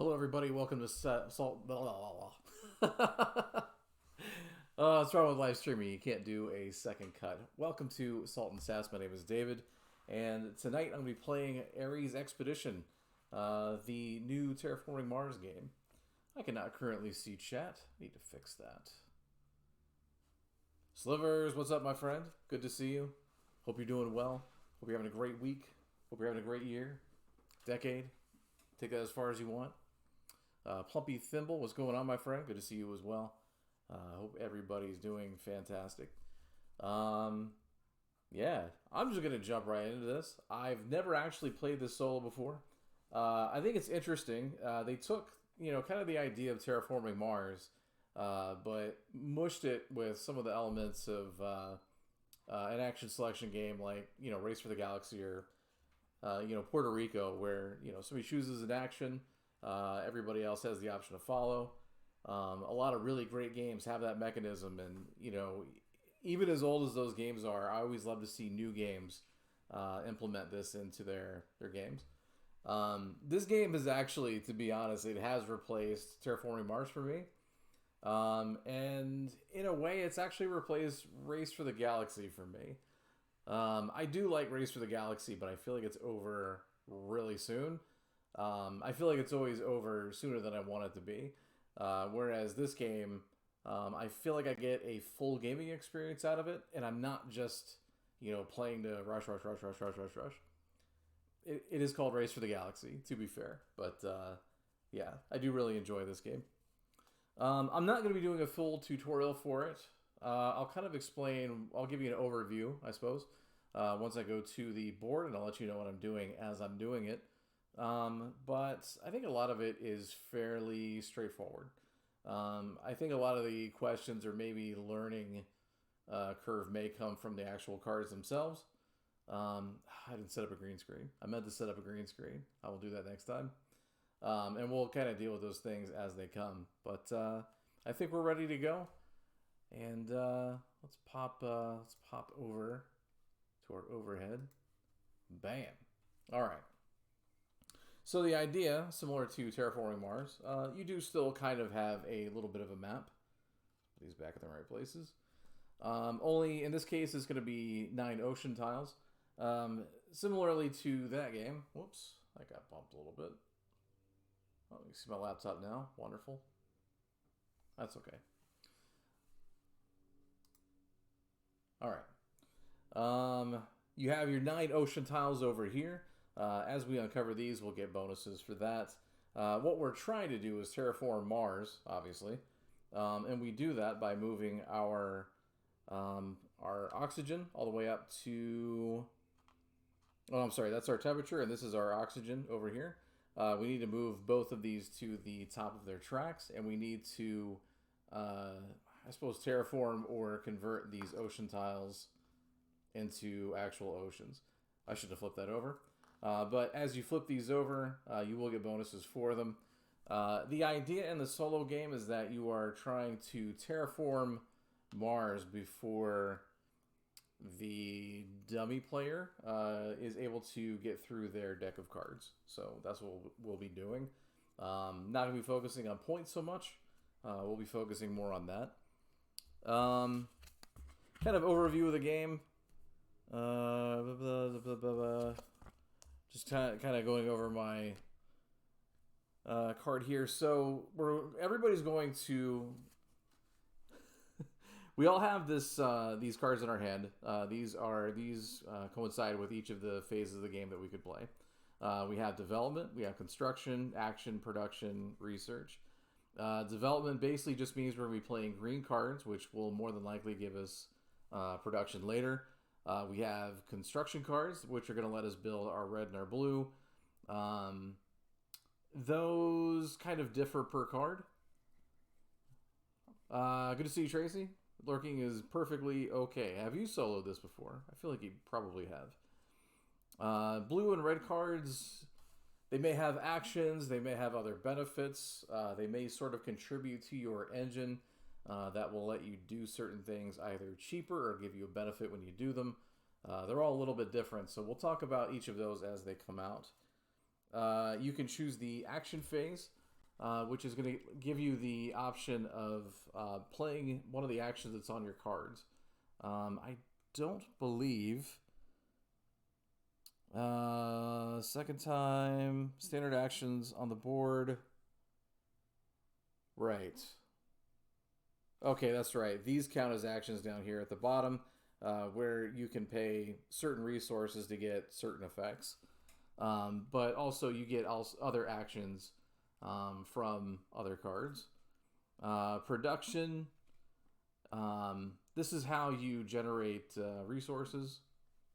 Hello, everybody. Welcome to Salt. Blah, blah, blah. What's wrong with live streaming? You can't do a second cut. Welcome to Salt and Sass. My name is David, and tonight I'm going to be playing Ares Expedition, the new Terraforming Mars game. I cannot currently see chat. Need to fix that. Slivers, what's up, my friend? Good to see you. Hope you're doing well. Hope you're having a great week. Hope you're having a great year, decade. Take that as far as you want. Plumpy Thimble, what's going on, my friend? Good to see you as well. Hope everybody's doing fantastic. Yeah, I'm just going to jump right into this. I've never actually played this solo before. I think it's interesting. They took, kind of the idea of terraforming Mars, but mushed it with some of the elements of an action selection game like, Race for the Galaxy or, Puerto Rico, where, somebody chooses an action. Everybody else has the option to follow. A lot of really great games have that mechanism, and even as old as those games are, I always love to see new games implement this into their games. This game is actually, to be honest, it has replaced Terraforming Mars for me, and in a way, it's actually replaced Race for the Galaxy for me. I do like Race for the Galaxy, but I feel like it's over really soon. I feel like it's always over sooner than I want it to be. Whereas this game, I feel like I get a full gaming experience out of it, and I'm not just, playing to rush. It is called Race for the Galaxy, to be fair. But, yeah, I do really enjoy this game. I'm not going to be doing a full tutorial for it. I'll kind of explain, I'll give you an overview, I suppose, once I go to the board, and I'll let you know what I'm doing as I'm doing it. But I think a lot of it is fairly straightforward. I think a lot of the questions or maybe learning curve may come from the actual cards themselves. I didn't set up a green screen. I meant to set up a green screen. I will do that next time. And we'll kind of deal with those things as they come. But I think we're ready to go. And let's pop over to our overhead. Bam. All right. So the idea, similar to Terraforming Mars, you do still kind of have a little bit of a map. Put these back in the right places. Only in this case, it's going to be 9 ocean tiles. Similarly to that game. Whoops, I got bumped a little bit. Oh, you can see my laptop now. Wonderful. That's okay. All right. You have your 9 ocean tiles over here. As we uncover these, we'll get bonuses for that. What we're trying to do is terraform Mars, obviously. And we do that by moving our oxygen all the way up to... Oh, I'm sorry, that's our temperature, and this is our oxygen over here. We need to move both of these to the top of their tracks, and we need to, I suppose, terraform or convert these ocean tiles into actual oceans. I should have flipped that over. But as you flip these over, you will get bonuses for them. The idea in the solo game is that you are trying to terraform Mars before the dummy player is able to get through their deck of cards. So that's what we'll be doing. Not going to be focusing on points so much. We'll be focusing more on that. Kind of overview of the game. Just kind of going over my card here. So everybody's going to... We all have these cards in our hand. These coincide with each of the phases of the game that we could play. We have development, we have construction, action, production, research. Development basically just means we're going to be playing green cards, which will more than likely give us production later. We have construction cards, which are going to let us build our red and our blue. Those kind of differ per card. Good to see you, Tracy. Lurking is perfectly okay. Have you soloed this before? I feel like you probably have. Blue and red cards, they may have actions, they may have other benefits, they may sort of contribute to your engine that will let you do certain things either cheaper or give you a benefit when you do them. They're all a little bit different, so we'll talk about each of those as they come out. You can choose the action phase. which is going to give you the option of playing one of the actions that's on your cards. I don't believe... second time, standard actions on the board. Right. Okay, that's right. These count as actions down here at the bottom, where you can pay certain resources to get certain effects. But also you get other actions from other cards. Production. This is how you generate resources.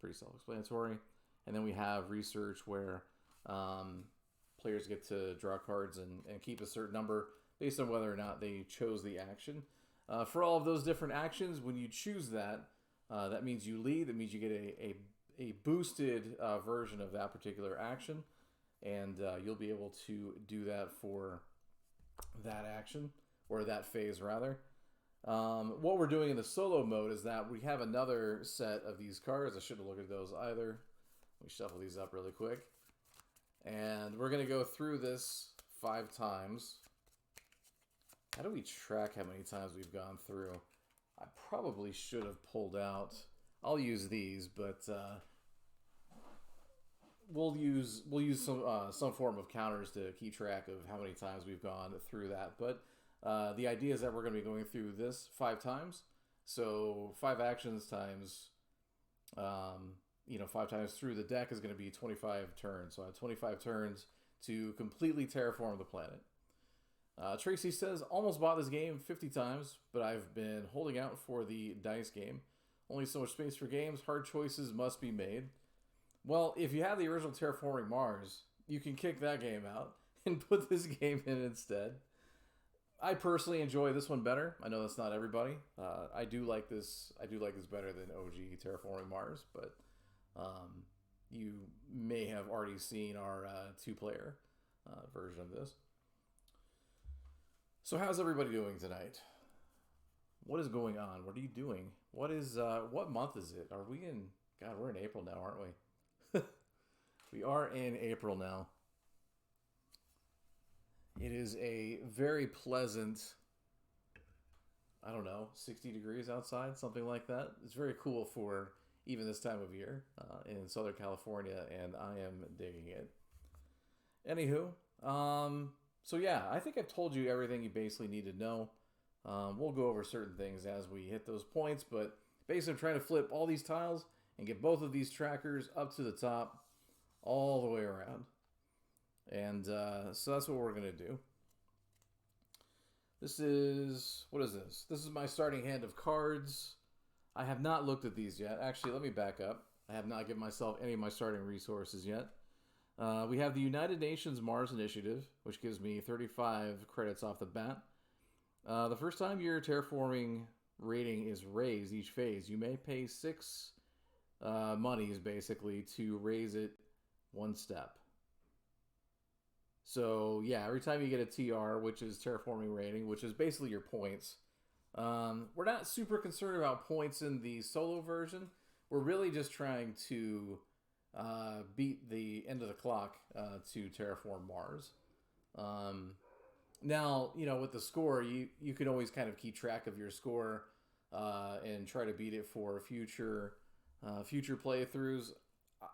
Pretty self-explanatory. And then we have research where players get to draw cards and keep a certain number based on whether or not they chose the action. For all of those different actions, when you choose that, that means you lead. That means you get a boosted version of that particular action. And you'll be able to do that for that action, or that phase rather. What we're doing in the solo mode is that we have another set of these cards. I shouldn't have looked at those either. Let me shuffle these up really quick. And we're going to go through this 5 times. How do we track how many times we've gone through? I probably should have pulled out. I'll use these, but we'll use some form of counters to keep track of how many times we've gone through that. But the idea is that we're going to be going through this 5 times. So 5 actions times... 5 times through the deck is going to be 25 turns. So I have 25 turns to completely terraform the planet. Tracy says, almost bought this game 50 times, but I've been holding out for the dice game. Only so much space for games. Hard choices must be made. Well, if you have the original Terraforming Mars, you can kick that game out and put this game in instead. I personally enjoy this one better. I know that's not everybody. I do like this better than OG Terraforming Mars, but you may have already seen our 2-player version of this. So how's everybody doing tonight? What is going on? What are you doing? What month is it? Are we in... God, we're in April now, aren't we? We are in April now. It is a very pleasant, I don't know, 60 degrees outside, something like that. It's very cool for even this time of year in Southern California, and I am digging it. Anywho, so yeah, I think I've told you everything you basically need to know. We'll go over certain things as we hit those points, but basically I'm trying to flip all these tiles and get both of these trackers up to the top all the way around. And so that's what we're going to do. This is... What is this? This is my starting hand of cards. I have not looked at these yet. Actually, let me back up. I have not given myself any of my starting resources yet. We have the United Nations Mars Initiative, which gives me 35 credits off the bat. The first time your terraforming rating is raised each phase, you may pay 6 monies, basically, to raise it 1 step. So, yeah, every time you get a TR, which is terraforming rating, which is basically your points. We're not super concerned about points in the solo version. We're really just trying to beat the end of the clock to terraform Mars. Now, with the score, you can always kind of keep track of your score and try to beat it for future playthroughs.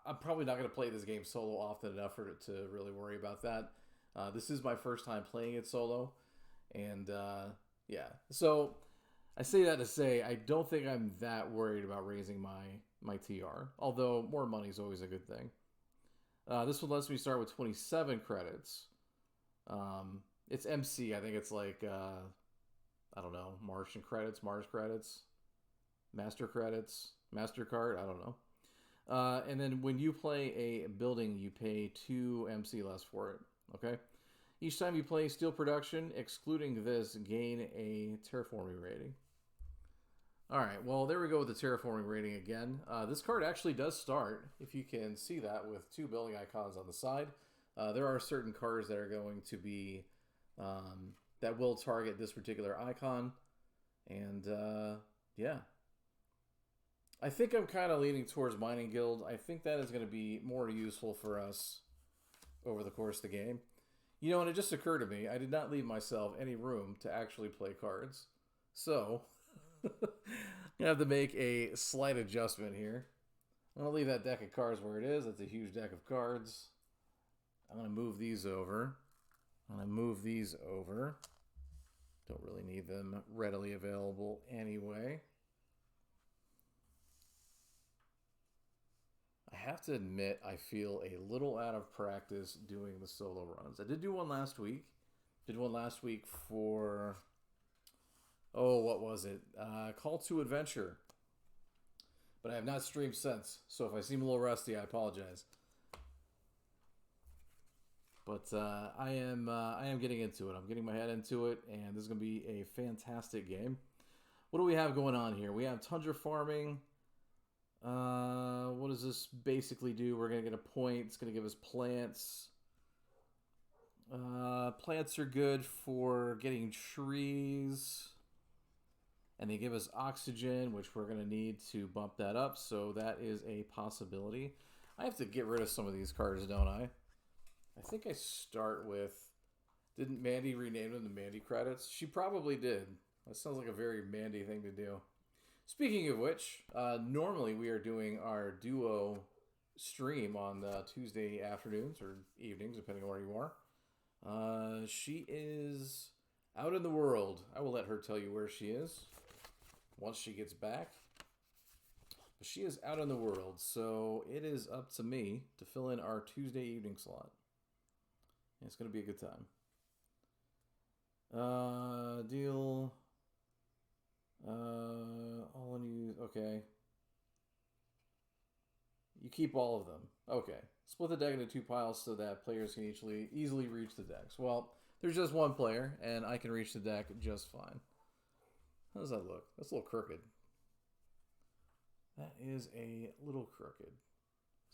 I'm probably not going to play this game solo often enough for it to really worry about that. This is my first time playing it solo, and yeah. So I say that to say I don't think I'm that worried about raising my TR, although more money is always a good thing. This one lets me start with 27 credits. It's MC. I think it's like, I don't know, Martian credits, Mars credits, Master credits, MasterCard, I don't know. And then when you play a building, you pay 2 MC less for it. Okay? Each time you play Steel Production, excluding this, gain a terraforming rating. Alright, well, there we go with the terraforming rating again. This card actually does start, if you can see that, with 2 building icons on the side. There are certain cards that are going to be, that will target this particular icon. And, yeah. I think I'm kind of leaning towards Mining Guild. I think that is going to be more useful for us over the course of the game. You know, and it just occurred to me, I did not leave myself any room to actually play cards. So, I'm going to have to make a slight adjustment here. I'm going to leave that deck of cards where it is. That's a huge deck of cards. I'm going to move these over. I'm going to move these over. Don't really need them readily available anyway. I have to admit, I feel a little out of practice doing the solo runs. I did do one last week. Did one last week for, oh, what was it? Call to Adventure. But I have not streamed since, so if I seem a little rusty, I apologize. But I am getting into it. I'm getting my head into it, and this is going to be a fantastic game. What do we have going on here? We have Tundra Farming. What does this basically do? We're going to get a point. It's going to give us plants. Plants are good for getting trees. And they give us oxygen, which we're going to need to bump that up. So that is a possibility. I have to get rid of some of these cards, don't I? I think I start with... Didn't Mandy rename them the Mandy credits? She probably did. That sounds like a very Mandy thing to do. Speaking of which, normally we are doing our duo stream on Tuesday afternoons or evenings, depending on where you are. She is out in the world. I will let her tell you where she is once she gets back. But she is out in the world, so it is up to me to fill in our Tuesday evening slot. And it's going to be a good time. Deal... all unused. Okay. You keep all of them. Okay. Split the deck into 2 piles so that players can easily reach the decks. Well, there's just one player, and I can reach the deck just fine. How does that look? That's a little crooked. That is a little crooked.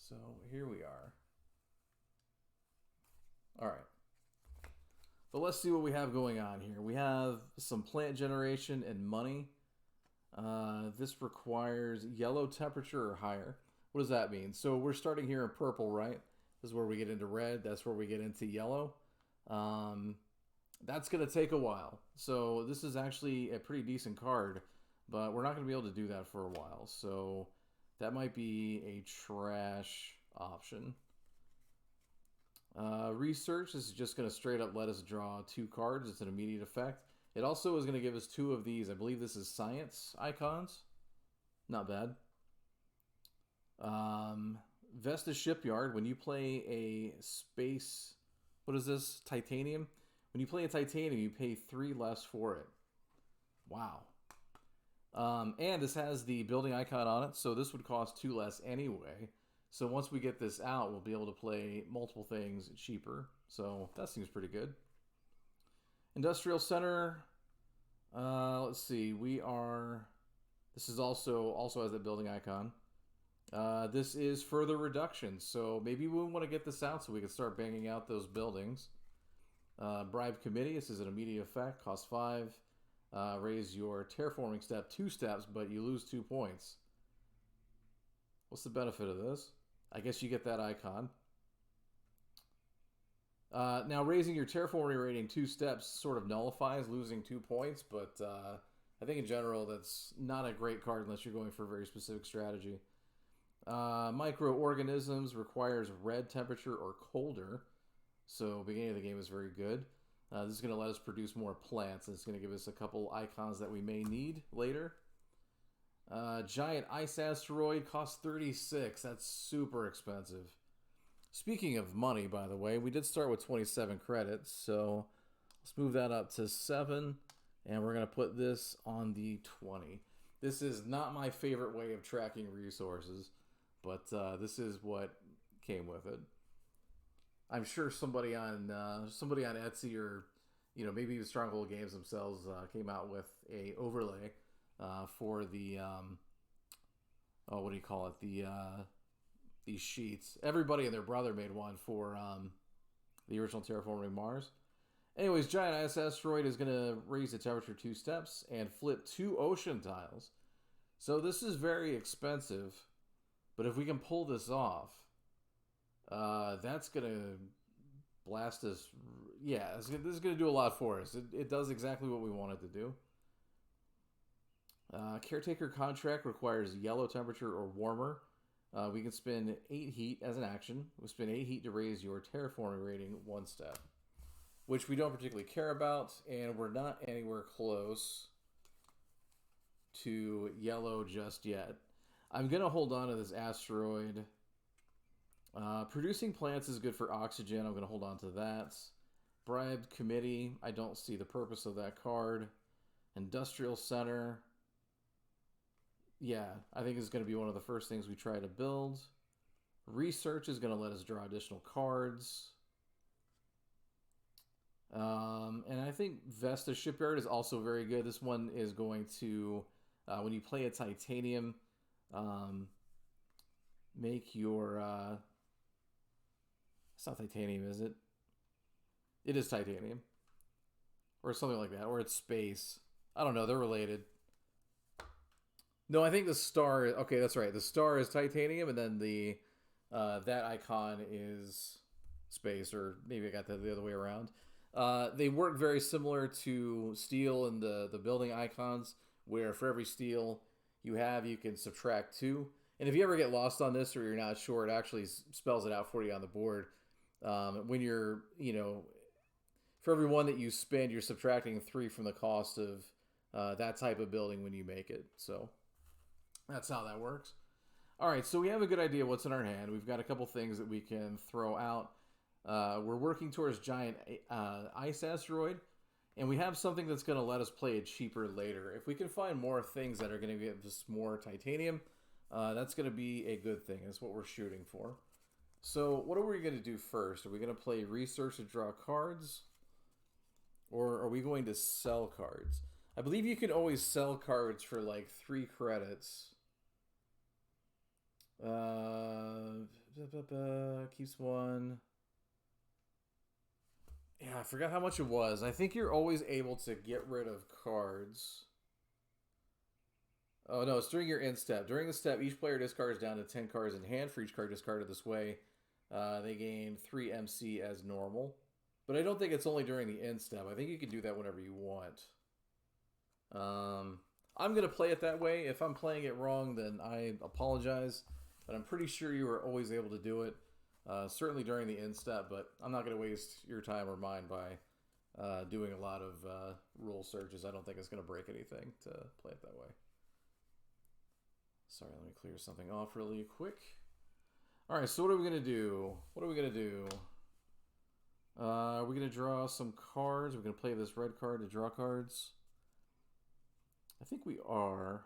So here we are. All right. But let's see what we have going on here. We have some plant generation and money. This requires yellow temperature or higher. What does that mean? So we're starting here in purple, right? This is where we get into red. That's where we get into yellow. That's going to take a while. So this is actually a pretty decent card, but we're not going to be able to do that for a while. So that might be a trash option. Research, this is just going to straight up let us draw 2 cards. It's an immediate effect. It also is going to give us 2 of these. I believe this is science icons. Not bad. Vesta Shipyard, when you play a space... What is this? Titanium? When you play a titanium, you pay 3 less for it. Wow. And this has the building icon on it, so this would cost 2 less anyway. So once we get this out, we'll be able to play multiple things cheaper. So that seems pretty good. Industrial Center. Let's see. We are... This is also has that building icon. This is further reduction. So maybe we want to get this out so we can start banging out those buildings. Bribe Committee. This is an immediate effect. Cost 5. Raise your terraforming step 2 steps, but you lose 2 points. What's the benefit of this? I guess you get that icon. Now, raising your terraforming rating 2 steps sort of nullifies losing 2 points, but I think in general that's not a great card unless you're going for a very specific strategy. Microorganisms requires red temperature or colder, so beginning of the game is very good. This is going to let us produce more plants, and it's going to give us a couple icons that we may need later. Giant ice asteroid costs 36. That's super expensive. Speaking of money, by the way, we did start with 27 credits, so let's move that up to 7, and we're going to put this on the 20. This is not my favorite way of tracking resources, but this is what came with it. I'm sure somebody on Etsy or maybe even Stronghold Games themselves came out with a overlay for the what do you call it, these sheets. Everybody and their brother made one for the original Terraforming Mars. Anyways, giant ice asteroid is going to raise the temperature 2 steps and flip 2 ocean tiles. So this is very expensive, but if we can pull this off, that's going to blast us. Yeah, this is going to do a lot for us. It does exactly what we want it to do. Caretaker Contract requires yellow temperature or warmer. We can spend 8 heat as an action. We spend 8 heat to raise your terraforming rating 1 step, which we don't particularly care about, and we're not anywhere close to yellow just yet. I'm going to hold on to this asteroid. Producing plants is good for oxygen. I'm going to hold on to that. Bribed Committee. I don't see the purpose of that card. Industrial Center. Yeah, I think it's going to be one of the first things we try to build. Research is going to let us draw additional cards. And I think Vesta Shipyard is also very good. This one is going to, when you play a titanium, make your... it's not titanium, is it? It is titanium. Or something like that. Or it's space. I don't know. They're related. No, I think the star... Okay, that's right. The star is titanium, and then the that icon is space. Or maybe I got that the other way around. They work very similar to steel and the building icons, where for every steel you have, you can subtract 2. And if you ever get lost on this or you're not sure, it actually spells it out for you on the board. When you're, for every 1 that you spend, you're subtracting 3 from the cost of that type of building when you make it. So that's how that works. All right, so we have a good idea what's in our hand. We've got a couple things that we can throw out. We're working towards giant ice asteroid, and we have something that's going to let us play it cheaper later. If we can find more things that are going to give us more titanium, that's going to be a good thing. That's what we're shooting for. So what are we going to do first? Are we going to play research to draw cards, or are we going to sell cards? I believe you can always sell cards for like 3 credits. Keeps 1. Yeah, I forgot how much it was. I think you're always able to get rid of cards. Oh, no, it's during your end step. During the step, each player discards down to 10 cards in hand. For each card discarded this way, they gain 3 MC as normal. But I don't think it's only during the end step. I think you can do that whenever you want. I'm going to play it that way. If I'm playing it wrong, then I apologize. But I'm pretty sure you are always able to do it. Certainly during the end step, but I'm not going to waste your time or mine by doing a lot of rule searches. I don't think it's going to break anything to play it that way. Sorry, let me clear something off really quick. All right, so what are we going to do? What are we going to do? We're going to draw some cards. We're going to play this red card to draw cards. I think we are.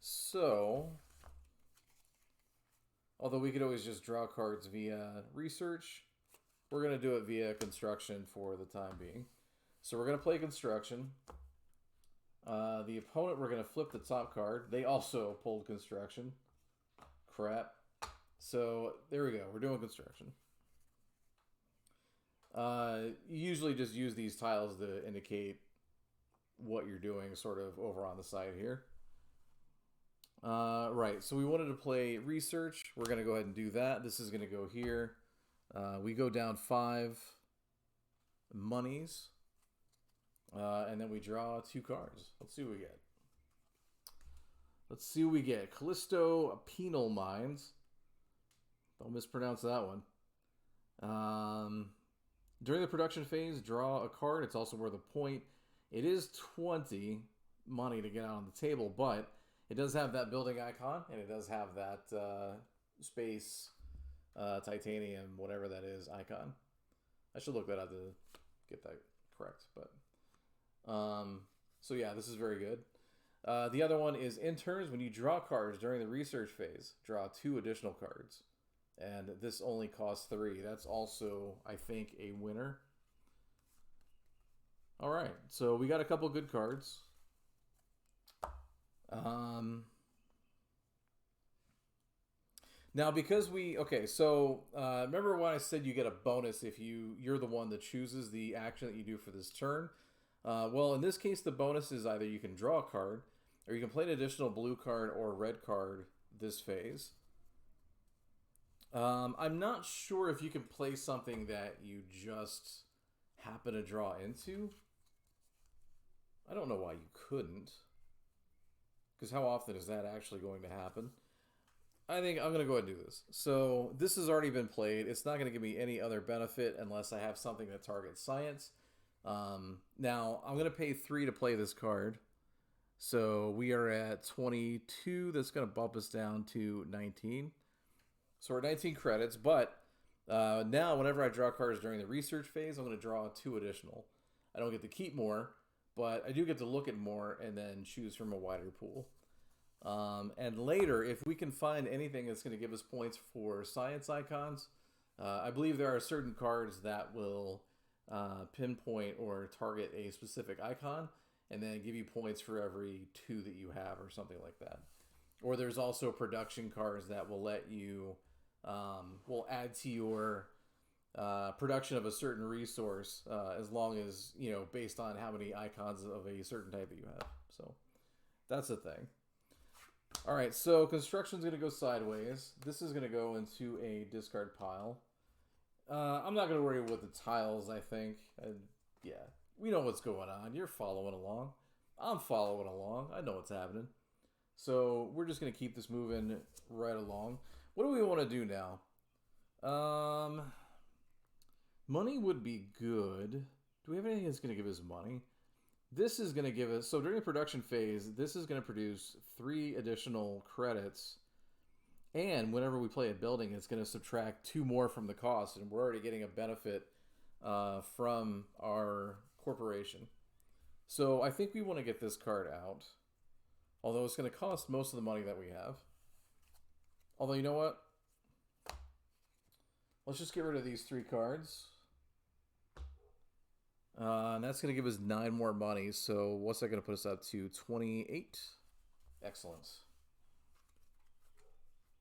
So... although we could always just draw cards via research, we're going to do it via construction for the time being. So we're going to play construction. The opponent, we're going to flip the top card. They also pulled construction. Crap. So there we go. We're doing construction. You usually just use these tiles to indicate what you're doing sort of over on the side here. Right, so we wanted to play research. We're going to go ahead and do that. This is going to go here. We go down 5 monies. And then we draw 2 cards. Let's see what we get. Let's see what we get. Callisto Penal Mines. Don't mispronounce that one. During the production phase, draw a card. It's also worth a point. It is 20 money to get out on the table, but it does have that building icon, and it does have that space, titanium, whatever that is, icon. I should look that up to get that correct. But so yeah, this is very good. The other one is in turns, when you draw cards during the research phase, draw 2 additional cards. And this only costs 3. That's also, I think, a winner. All right, so we got a couple good cards. Now because so remember when I said you get a bonus if you're the one that chooses the action that you do for this turn? Well, in this case, the bonus is either you can draw a card, or you can play an additional blue card or red card this phase. I'm not sure if you can play something that you just happen to draw into. I don't know why you couldn't. Because how often is that actually going to happen? I think I'm going to go ahead and do this. So this has already been played. It's not going to give me any other benefit unless I have something that targets science. Now, I'm going to pay 3 to play this card. So we are at 22. That's going to bump us down to 19. So we're 19 credits. But now, whenever I draw cards during the research phase, I'm going to draw 2 additional. I don't get to keep more, but I do get to look at more and then choose from a wider pool. And later, if we can find anything that's going to give us points for science icons, I believe there are certain cards that will pinpoint or target a specific icon and then give you points for every 2 that you have or something like that. Or there's also production cards that will let you, will add to your production of a certain resource as long as, based on how many icons of a certain type that you have. So that's the thing. All right, so construction's going to go sideways. This is going to go into a discard pile. I'm not going to worry with the tiles, I think. Yeah, we know what's going on. You're following along. I'm following along. I know what's happening. So we're just going to keep this moving right along. What do we want to do now? Money would be good. Do we have anything that's going to give us money? This is going to give us, so during the production phase, this is going to produce 3 additional credits. And whenever we play a building, it's going to subtract 2 more from the cost. And we're already getting a benefit from our corporation. So I think we want to get this card out. Although it's going to cost most of the money that we have. Although, you know what? Let's just get rid of these 3 cards. And that's going to give us 9 more money. So what's that going to put us up to? 28. Excellent.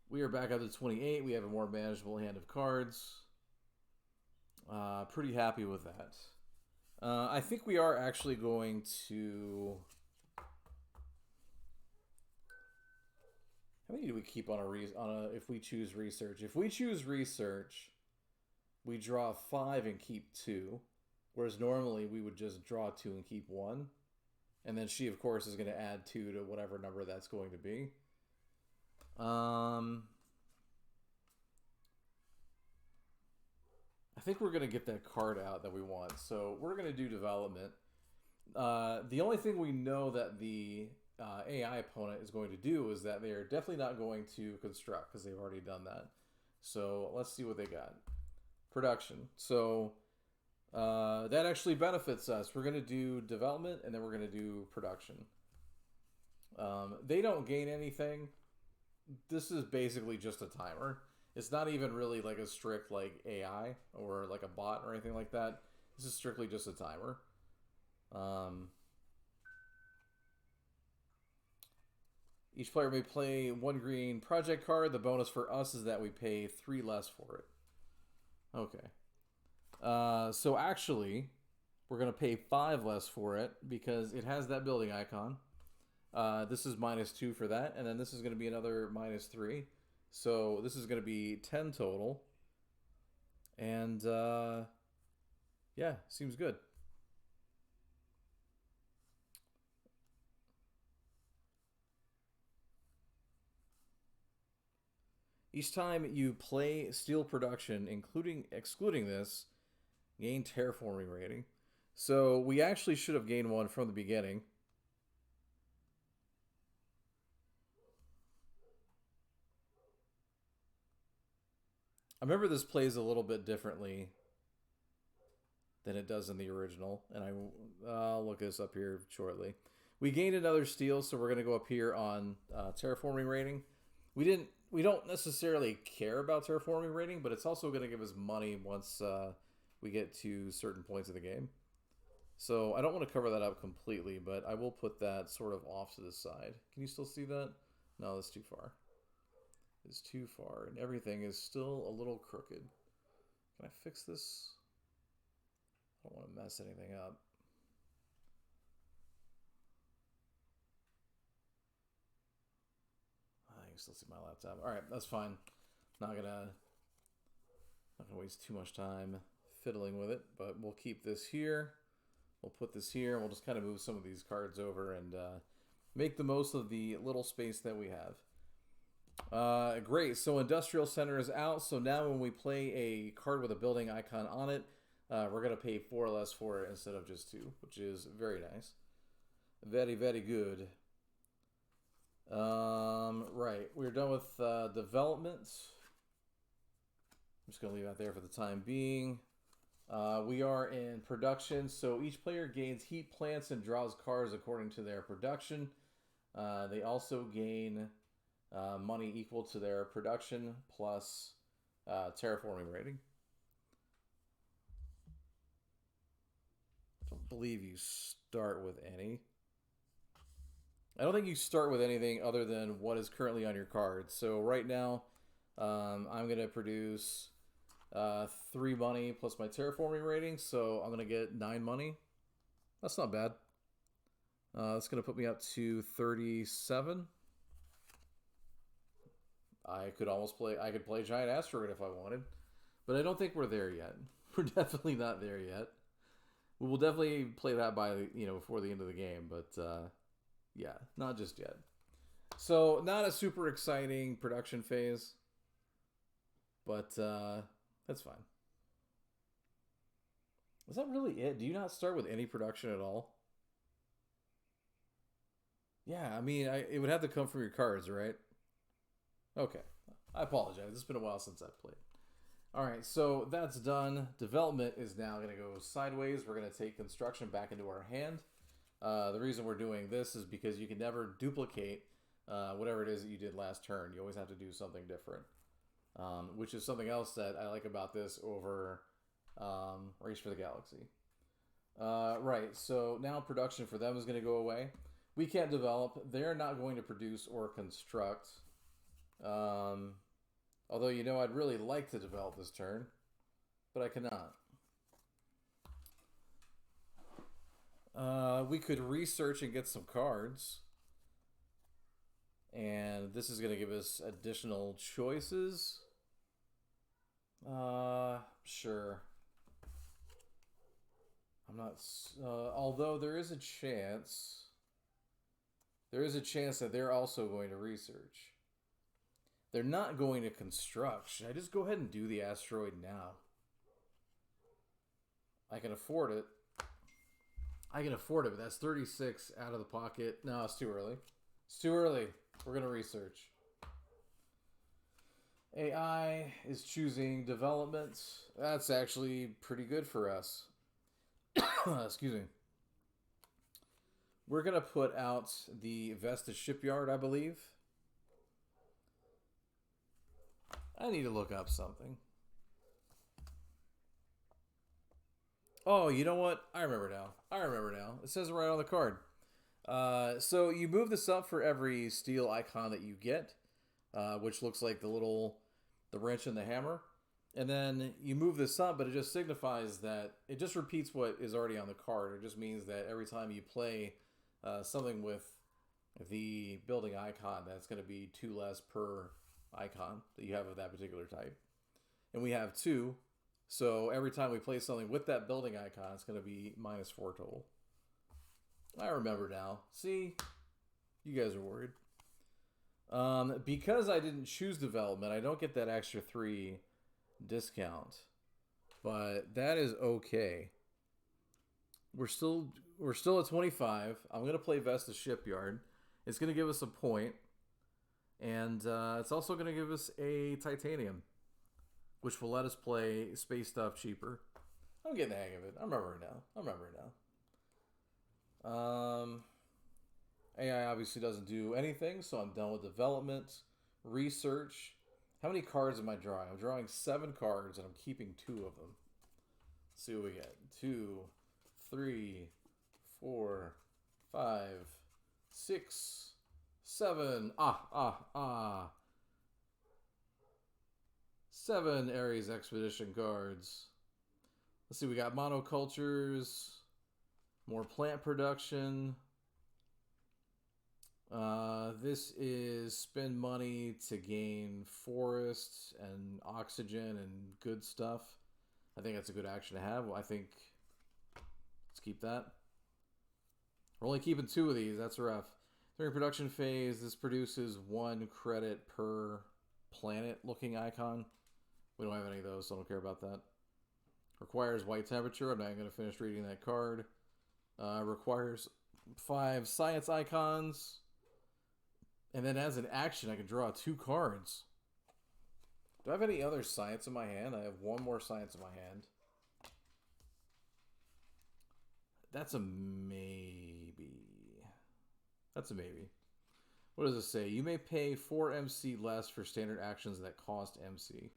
We are back up to 28. We have a more manageable hand of cards. Pretty happy with that. I think we are actually going to... How many do we keep on if we choose research? If we choose research, we draw 5 and keep 2. Whereas normally we would just draw 2 and keep 1. And then she, of course, is going to add 2 to whatever number that's going to be. I think we're going to get that card out that we want. So we're going to do development. The only thing we know that the AI opponent is going to do is that they are definitely not going to construct because they've already done that. So let's see what they got. Production. So... that actually benefits us. We're going to do development, and then we're going to do production. They don't gain anything. This is basically just a timer. It's not even really like a strict like AI or like a bot or anything like that. This is strictly just a timer. Each player may play 1 green project card. The bonus for us is that we pay 3 less for it. Okay. So actually, we're going to pay 5 less for it because it has that building icon. This is -2 for that, and then this is going to be another -3. So this is going to be 10 total. And yeah, seems good. Each time you play steel production, excluding this, gain terraforming rating. So we actually should have gained 1 from the beginning. I remember this plays a little bit differently than it does in the original, and I'll look this up here shortly. We gained another steel, so we're going to go up here on terraforming rating. We don't necessarily care about terraforming rating, but it's also going to give us money once we get to certain points of the game. So I don't want to cover that up completely, but I will put that sort of off to the side. Can you still see that? No, that's too far. It's too far, and everything is still a little crooked. Can I fix this? I don't want to mess anything up. I can still see my laptop. All right, that's fine. Not gonna Not going to waste too much time fiddling with it, but we'll keep this here. We'll put this here, and we'll just kind of move some of these cards over and make the most of the little space that we have. Great, so Industrial Center is out, so now when we play a card with a building icon on it, we're going to pay 4 less for it instead of just 2, which is very nice. Very, very good. Right, we're done with development. I'm just going to leave that there for the time being. We are in production, so each player gains heat plants and draws cards according to their production. They also gain money equal to their production plus terraforming rating. I don't believe you start with any. I don't think you start with anything other than what is currently on your card. So right now, I'm going to produce 3 money plus my terraforming rating, so I'm going to get 9 money. That's not bad. That's going to put me up to 37. I could play Giant Asteroid if I wanted, but I don't think we're there yet. We're definitely not there yet. We will definitely play that by, before the end of the game, but yeah, not just yet. So not a super exciting production phase, but that's fine. Is that really it? Do you not start with any production at all? Yeah, I mean, it would have to come from your cards, right? Okay. I apologize. It's been a while since I've played. Alright, so that's done. Development is now going to go sideways. We're going to take construction back into our hand. The reason we're doing this is because you can never duplicate whatever it is that you did last turn. You always have to do something different. Which is something else that I like about this over Race for the Galaxy. Right, so now production for them is going to go away. We can't develop. They're not going to produce or construct. Although, I'd really like to develop this turn, but I cannot. We could research and get some cards. And this is going to give us additional choices. Sure. I'm not... although there is a chance... There is a chance that they're also going to research. They're not going to construct. Should I just go ahead and do the asteroid now? I can afford it. But that's 36 out of the pocket. No, it's too early. It's too early. We're going to research. AI is choosing development. That's actually pretty good for us. Excuse me. We're going to put out the Vestas Shipyard, I believe. I need to look up something. Oh, you know what? I remember now. It says it right on the card. So you move this up for every steel icon that you get, which looks like the wrench and the hammer. And then you move this up, but it just signifies that it just repeats what is already on the card. It just means that every time you play something with the building icon, that's going to be 2 less per icon that you have of that particular type. And we have 2. So every time we play something with that building icon, it's going to be -4 total. I remember now. See? You guys are worried. Because I didn't choose development, I don't get that extra 3 discount. But that is okay. We're still at 25. I'm going to play Vestas Shipyard. It's going to give us a point. And it's also going to give us a titanium, which will let us play space stuff cheaper. I'm getting the hang of it. I remember it now. AI obviously doesn't do anything, so I'm done with development. Research. How many cards am I drawing? I'm drawing 7 cards, and I'm keeping 2 of them. Let's see what we get. 2, 3, 4, 5, 6, 7. 7 Ares Expedition cards. Let's see, we got monocultures, more plant production. This is spend money to gain forests and oxygen and good stuff. I think that's a good action to have. I think let's keep that. We're only keeping 2 of these. That's rough. During production phase, this produces 1 credit per planet-looking icon. We don't have any of those, so I don't care about that. Requires white temperature. I'm not going to finish reading that card. Requires 5 science icons. And then as an action, I can draw 2 cards. Do I have any other science in my hand? I have 1 more science in my hand. That's a maybe. That's a maybe. What does it say? You may pay 4 MC less for standard actions that cost MC.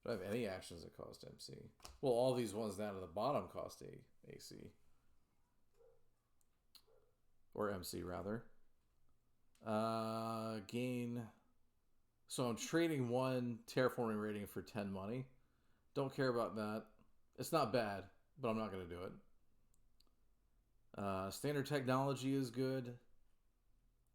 Do I have any actions that cost MC? Well, all these ones down to the bottom cost AC. Or MC, rather. Gain. So I'm trading 1 terraforming rating for 10 money. Don't care about that. It's not bad, but I'm not going to do it. Standard technology is good.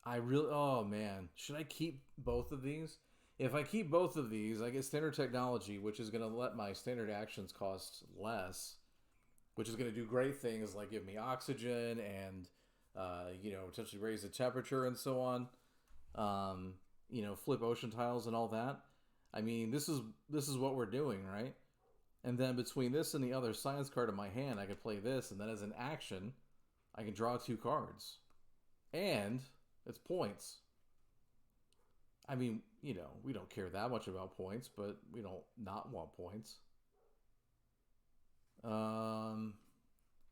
Oh man, should I keep both of these? If I keep both of these, I get standard technology, which is going to let my standard actions cost less, which is going to do great things like give me oxygen and, potentially raise the temperature and so on. Flip ocean tiles and all that. I mean, this is what we're doing, right? And then between this and the other science card in my hand, I could play this, and then as an action, I can draw 2 cards. And it's points. I mean, we don't care that much about points, but we don't not want points. What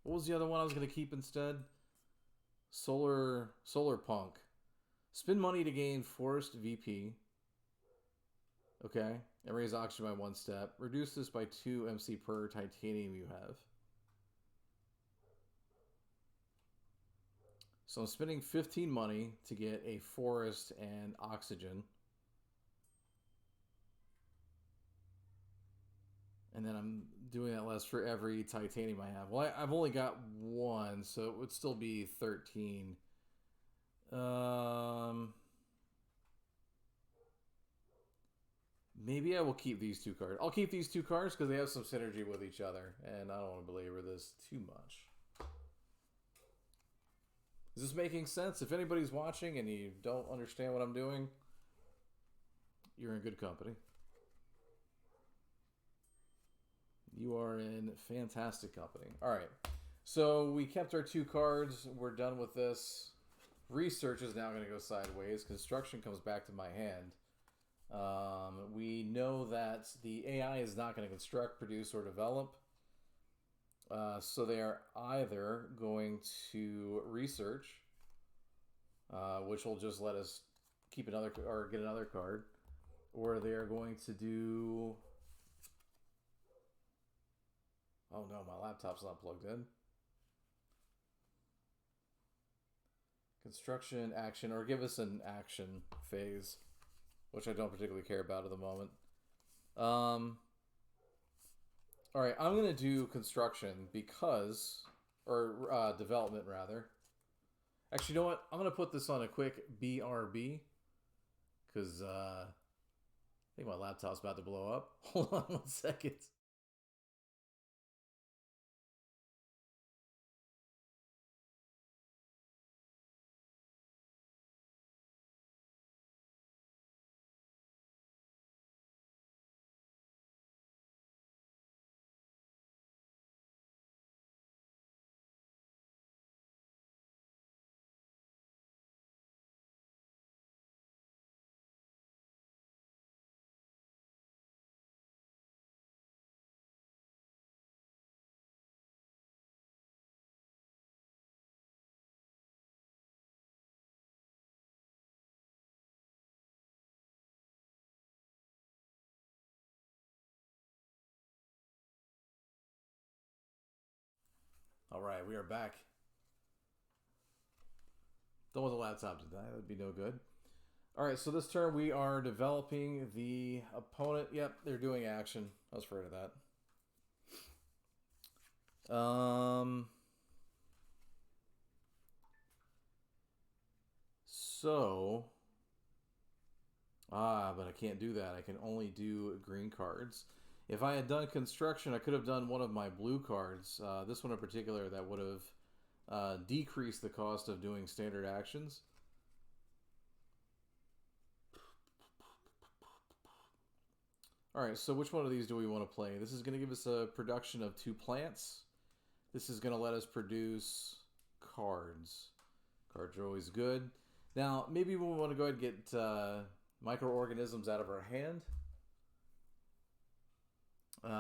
was the other one I was going to keep instead? Solar Punk. Spend money to gain Forest VP. Okay. And raise oxygen by 1 step. Reduce this by 2 MC per titanium you have. So I'm spending 15 money to get a forest and oxygen. And then I'm doing that less for every titanium I have. Well, I've only got 1, so it would still be 13. Maybe I will keep these 2 cards. I'll keep these 2 cards because they have some synergy with each other. And I don't want to belabor this too much. Is this making sense? If anybody's watching and you don't understand what I'm doing, you're in good company. You are in fantastic company. All right. So we kept our 2 cards. We're done with this. Research is now going to go sideways. Construction comes back to my hand. We know that the AI is not going to construct, produce, or develop. So they are either going to research, which will just let us keep another or get another card, or they are going to do. Oh no, my laptop's not plugged in. Construction, action, or give us an action phase, which I don't particularly care about at the moment. All right, I'm going to do construction because, or development rather. Actually, you know what? I'm going to put this on a quick BRB because I think my laptop's about to blow up. Hold on 1 second. All right, we are back. Don't want the laptop to die. That would be no good. All right, so this turn we are developing the opponent. Yep, they're doing action. I was afraid of that. So, but I can't do that. I can only do green cards. If I had done construction, I could have done one of my blue cards. This one in particular, that would have decreased the cost of doing standard actions. Alright, so which one of these do we want to play? This is going to give us a production of 2 plants. This is going to let us produce cards. Cards are always good. Now, maybe we want to go ahead and get microorganisms out of our hand.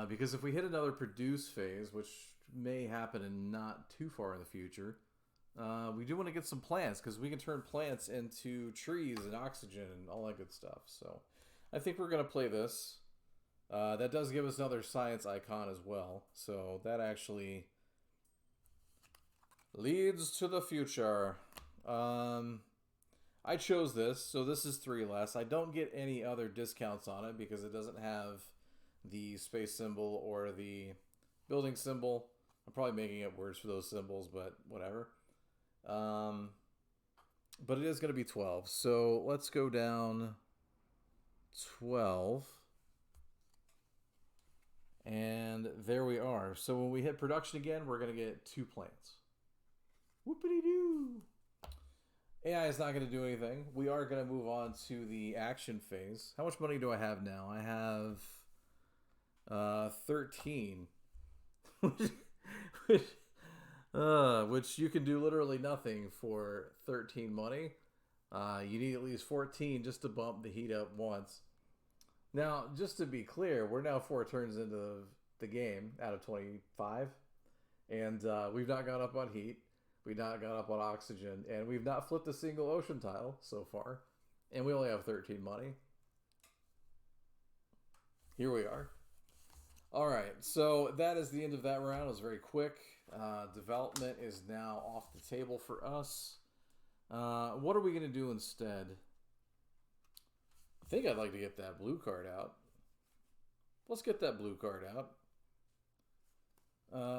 Because if we hit another produce phase, which may happen in not too far in the future, we do want to get some plants, because we can turn plants into trees and oxygen and all that good stuff. So I think we're going to play this. That does give us another science icon as well. So that actually leads to the future. I chose this, so this is 3 less. I don't get any other discounts on it because it doesn't have the space symbol or the building symbol. I'm probably making up words for those symbols, but whatever. But it is going to be 12. So let's go down 12. And there we are. So when we hit production again, we're going to get 2 plants. Whoopity-doo! AI is not going to do anything. We are going to move on to the action phase. How much money do I have now? I have 13. Which you can do literally nothing for 13 money. You need at least 14 just to bump the heat up once. Now, just to be clear, we're now 4 turns into the game out of 25. And we've not gone up on heat. We've not gone up on oxygen. And we've not flipped a single ocean tile so far. And we only have 13 money. Here we are. Alright, so that is the end of that round. It was very quick. Development is now off the table for us. What are we going to do instead? I think I'd like to get that blue card out. Let's get that blue card out.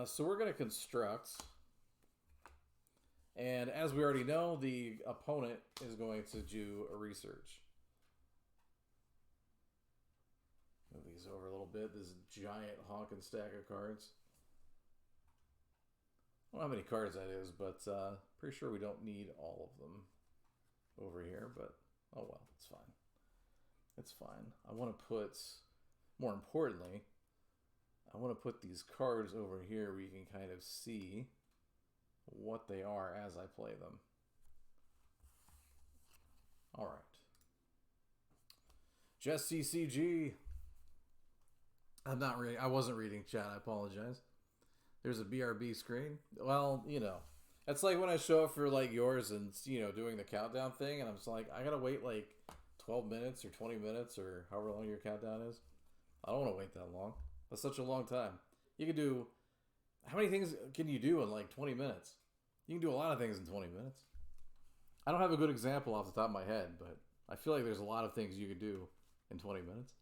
So we're going to construct. And as we already know, the opponent is going to do a research. Move these over a little bit. This giant honking stack of cards. I don't know how many cards that is, but pretty sure we don't need all of them over here. But, oh well, it's fine. It's fine. I want to put, more importantly, I want to put these cards over here where you can kind of see what they are as I play them. All right. Just CCG. I wasn't reading chat. I apologize. There's a BRB screen. Well, you know, that's like when I show up for like yours and, you know, doing the countdown thing, and I'm just like, I gotta wait like 12 minutes or 20 minutes or however long your countdown is. I don't want to wait that long. That's such a long time. You can do, how many things can you do in like 20 minutes? You can do a lot of things in 20 minutes. I don't have a good example off the top of my head, but I feel like there's a lot of things you could do in 20 minutes.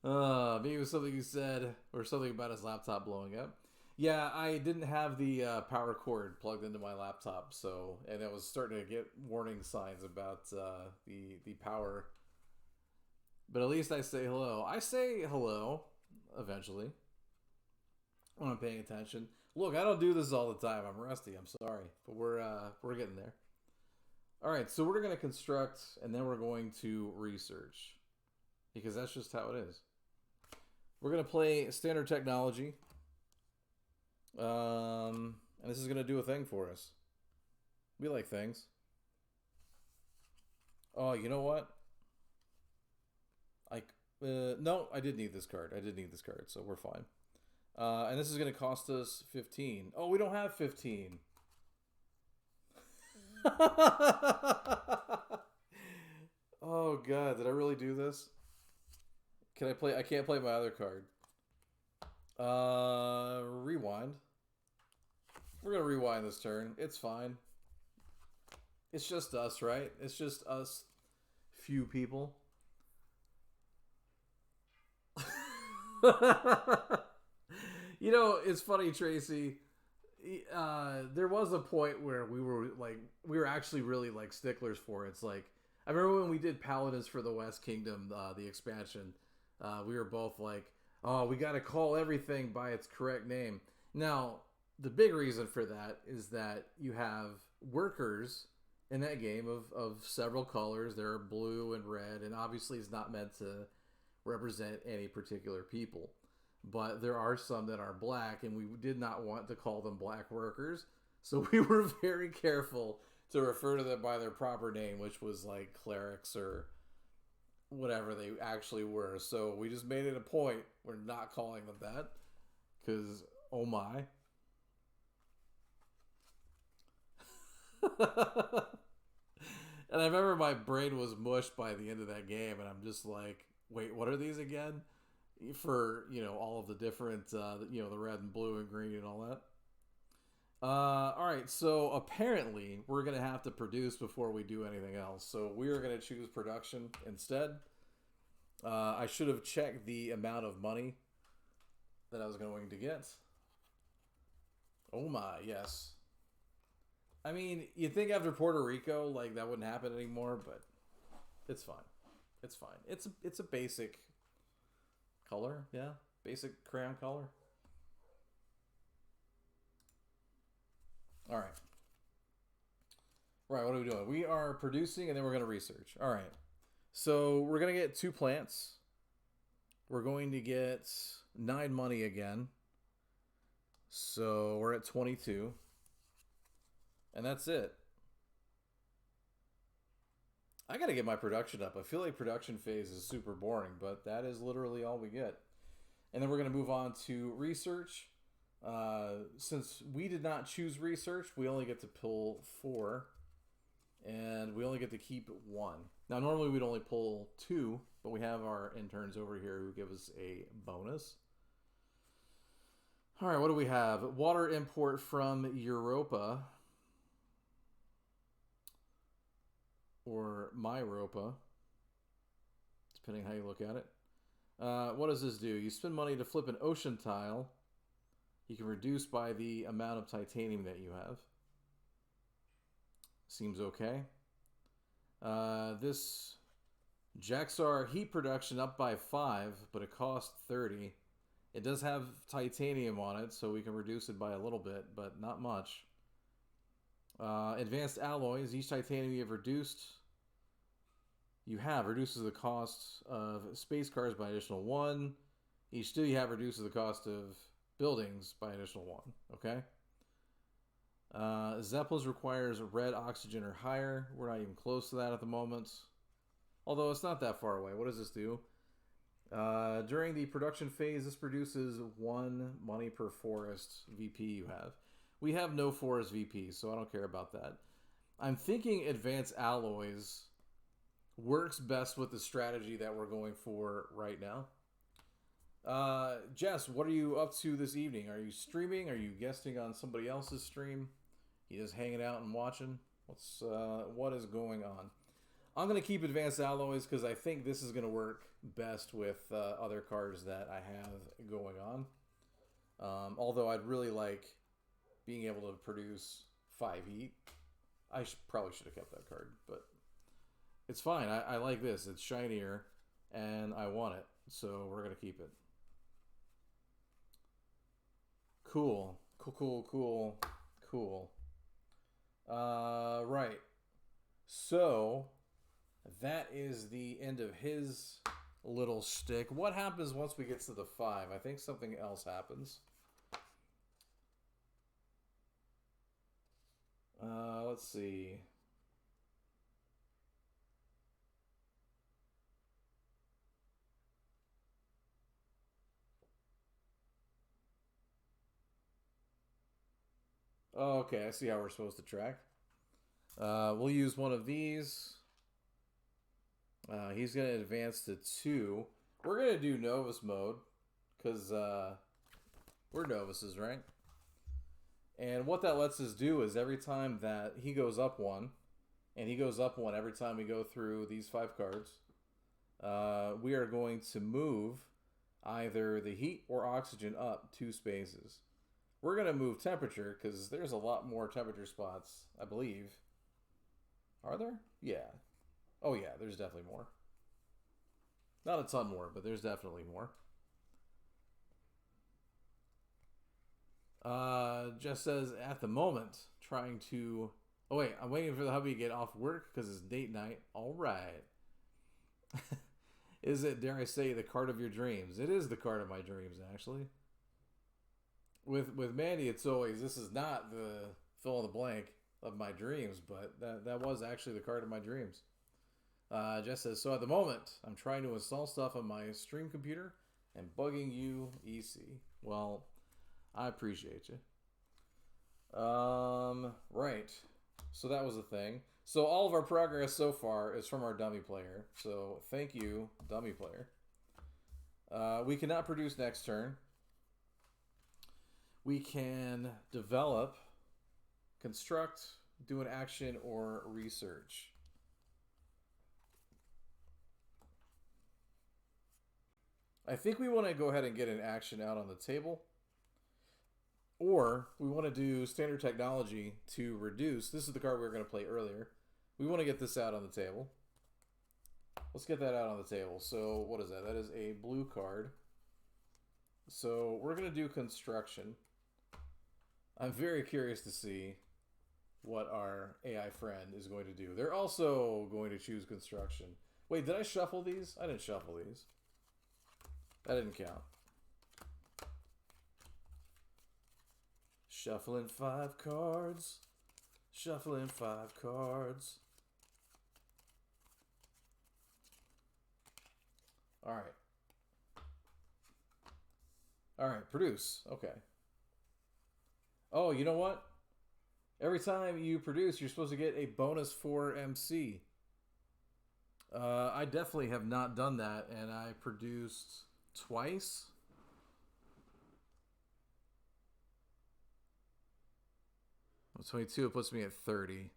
Maybe it was something you said or something about his laptop blowing up. Yeah, I didn't have the power cord plugged into my laptop, so, and it was starting to get warning signs about the power. But at least I say hello. I say hello eventually when I'm paying attention. Look, I don't do this all the time. I'm rusty. I'm sorry, but we're getting there. All right, so we're going to construct, and then we're going to research, because that's just how it is. We're going to play standard technology. And this is going to do a thing for us. We like things. Oh, you know what? No, I did need this card. So we're fine. And this is going to cost us 15. Oh, we don't have 15. Oh, God. Did I really do this? Can I play? I can't play my other card. Rewind. We're going to rewind this turn. It's fine. It's just us, right? It's just us few people. You know, it's funny, Tracy. there was a point where we were actually really like sticklers for it. It's like, I remember when we did Paladins for the West Kingdom, the expansion, we were both like, oh, we got to call everything by its correct name. Now, the big reason for that is that you have workers in that game of several colors. There are blue and red, and obviously it's not meant to represent any particular people. But there are some that are black, and we did not want to call them black workers. So we were very careful to refer to them by their proper name, which was like clerics or whatever they actually were. So we just made it a point. We're not calling them that. Because, oh my. And I remember my brain was mushed by the end of that game, and I'm just like, wait, what are these again? For, all of the different, the red and blue and green and all that. Alright, so apparently we're going to have to produce before we do anything else. So we are going to choose production instead. I should have checked the amount of money that I was going to get. Oh my, yes. I mean, you'd think after Puerto Rico, like, that wouldn't happen anymore, but it's fine. It's fine. It's a basic color, yeah? Basic crayon color. All right. Right, what are we doing? We are producing, and then we're going to research. All right. So we're going to get 2 plants. We're going to get 9 money again. So we're at 22. And that's it. I got to get my production up. I feel like production phase is super boring, but that is literally all we get. And then we're going to move on to research. Since we did not choose research, we only get to pull 4. And we only get to keep 1. Now, normally we'd only pull 2, but we have our interns over here who give us a bonus. All right, what do we have? Water import from Europa. Or Myropa, depending how you look at it. What does this do? You spend money to flip an ocean tile. You can reduce by the amount of titanium that you have. Seems okay. This Jaxar heat production up by 5, but it costs 30. It does have titanium on it, so we can reduce it by a little bit, but not much. Advanced alloys. Each titanium you have reduces the cost of space cars by additional 1. Each steel you have reduces the cost of buildings by additional 1. Okay. Zeppelins requires red oxygen or higher. We're not even close to that at the moment. Although it's not that far away. What does this do? During the production phase, this produces 1 money per forest VP you have. We have no forest VP, so I don't care about that. I'm thinking advanced alloys works best with the strategy that we're going for right now. Jess, what are you up to this evening? Are you streaming? Are you guesting on somebody else's stream? You just hanging out and watching? What is going on? I'm going to keep advanced alloys because I think this is going to work best with other cards that I have going on. Although I'd really like being able to produce 5 heat. I probably should have kept that card, but it's fine. I like this. It's shinier, and I want it, so we're going to keep it. Cool. Right. So, that is the end of his little shtick. What happens once we get to the 5? I think something else happens. Let's see. Oh, okay, I see how we're supposed to track. We'll use one of these. He's going to advance to 2. We're going to do Novus mode, because we're Novices, right? And what that lets us do is every time that he goes up 1, and he goes up 1 every time we go through these 5 cards, we are going to move either the heat or oxygen up 2 spaces. We're going to move temperature because there's a lot more temperature spots, I believe. Are there? Yeah. Oh, yeah, there's definitely more. Not a ton more, but there's definitely more. Jess says, at the moment, trying to... Oh, wait, I'm waiting for the hubby to get off work because it's date night. All right. Is it, dare I say, the card of your dreams? It is the card of my dreams, actually. With Mandy, it's always, this is not the fill in the blank of my dreams, but that was actually the card of my dreams. Jess says, so at the moment, I'm trying to install stuff on my stream computer and bugging you, EC. Well, I appreciate you. Right. So that was the thing. So all of our progress so far is from our dummy player. So thank you, dummy player. We cannot produce next turn. We can develop, construct, do an action, or research. I think we want to go ahead and get an action out on the table. Or we want to do standard technology to reduce. This is the card we were going to play earlier. We want to get this out on the table. Let's get that out on the table. So what is that? That is a blue card. So we're going to do construction. I'm very curious to see what our AI friend is going to do. They're also going to choose construction. Wait, did I shuffle these? I didn't shuffle these. That didn't count. Shuffling 5 cards. Shuffling 5 cards. All right. All right, produce. Okay. Oh, you know what? Every time you produce, you're supposed to get a bonus for MC. I definitely have not done that, and I produced twice. Well, 22, it puts me at 30.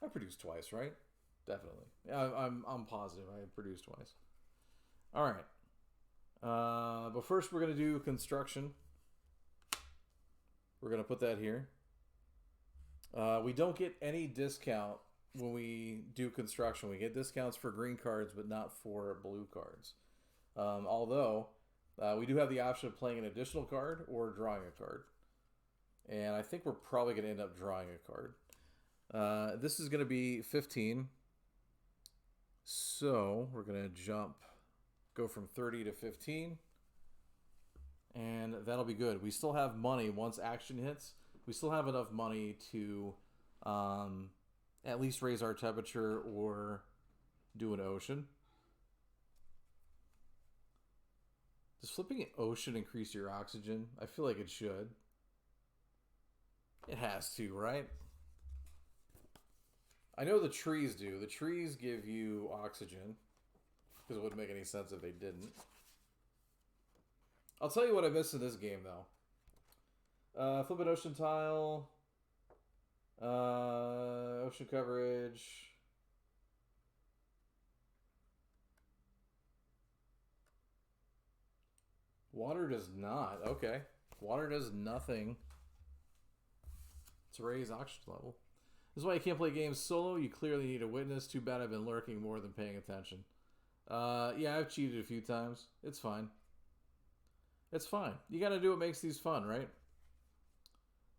I produced twice, right? Definitely. Yeah, I'm positive I produced twice. All right. But first we're going to do construction. We're going to put that here. We don't get any discount when we do construction. We get discounts for green cards, but not for blue cards. Although, we do have the option of playing an additional card or drawing a card. And I think we're probably going to end up drawing a card. This is going to be 15. So we're going to go from 30 to 15. And that'll be good. We still have money once action hits. We still have enough money to at least raise our temperature or do an ocean. Does flipping an ocean increase your oxygen? I feel like it should. It has to, right? I know the trees do. The trees give you oxygen. Because it wouldn't make any sense if they didn't. I'll tell you what I missed in this game, though. Flip an ocean tile. Ocean coverage. Water does not. Okay. Water does nothing to raise oxygen level. This is why you can't play games solo. You clearly need a witness. Too bad I've been lurking more than paying attention. Yeah, I've cheated a few times. It's fine. It's fine. You gotta do what makes these fun, right?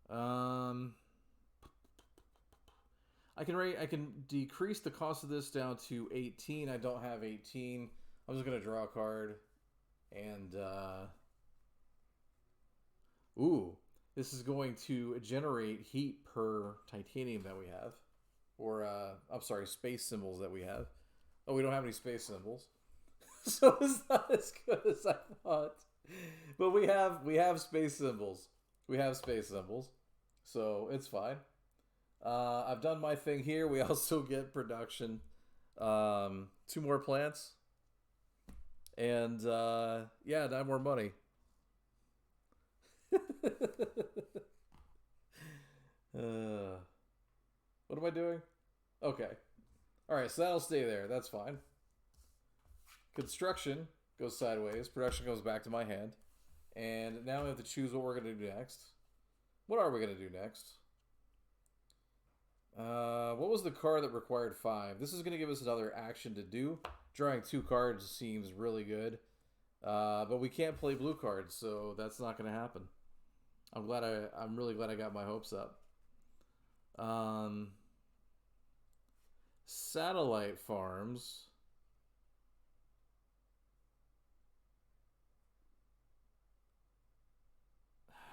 I can decrease the cost of this down to 18. I don't have 18. I'm just gonna draw a card. And ooh, this is going to generate heat per titanium that we have. Or I'm sorry, space symbols that we have. Oh, we don't have any space symbols. So it's not as good as I thought. But we have space symbols. We have space symbols. So it's fine. I've done my thing here. We also get production. 2 more plants. And yeah, 9 more money. What am I doing? Okay. Alright, so that'll stay there. That's fine. Construction. goes sideways. Production goes back to my hand. And now we have to choose what we're going to do next. What are we going to do next? What was the card that required 5? This is going to give us another action to do. Drawing 2 cards seems really good. But we can't play blue cards, so that's not going to happen. I'm really glad I got my hopes up. Satellite farms.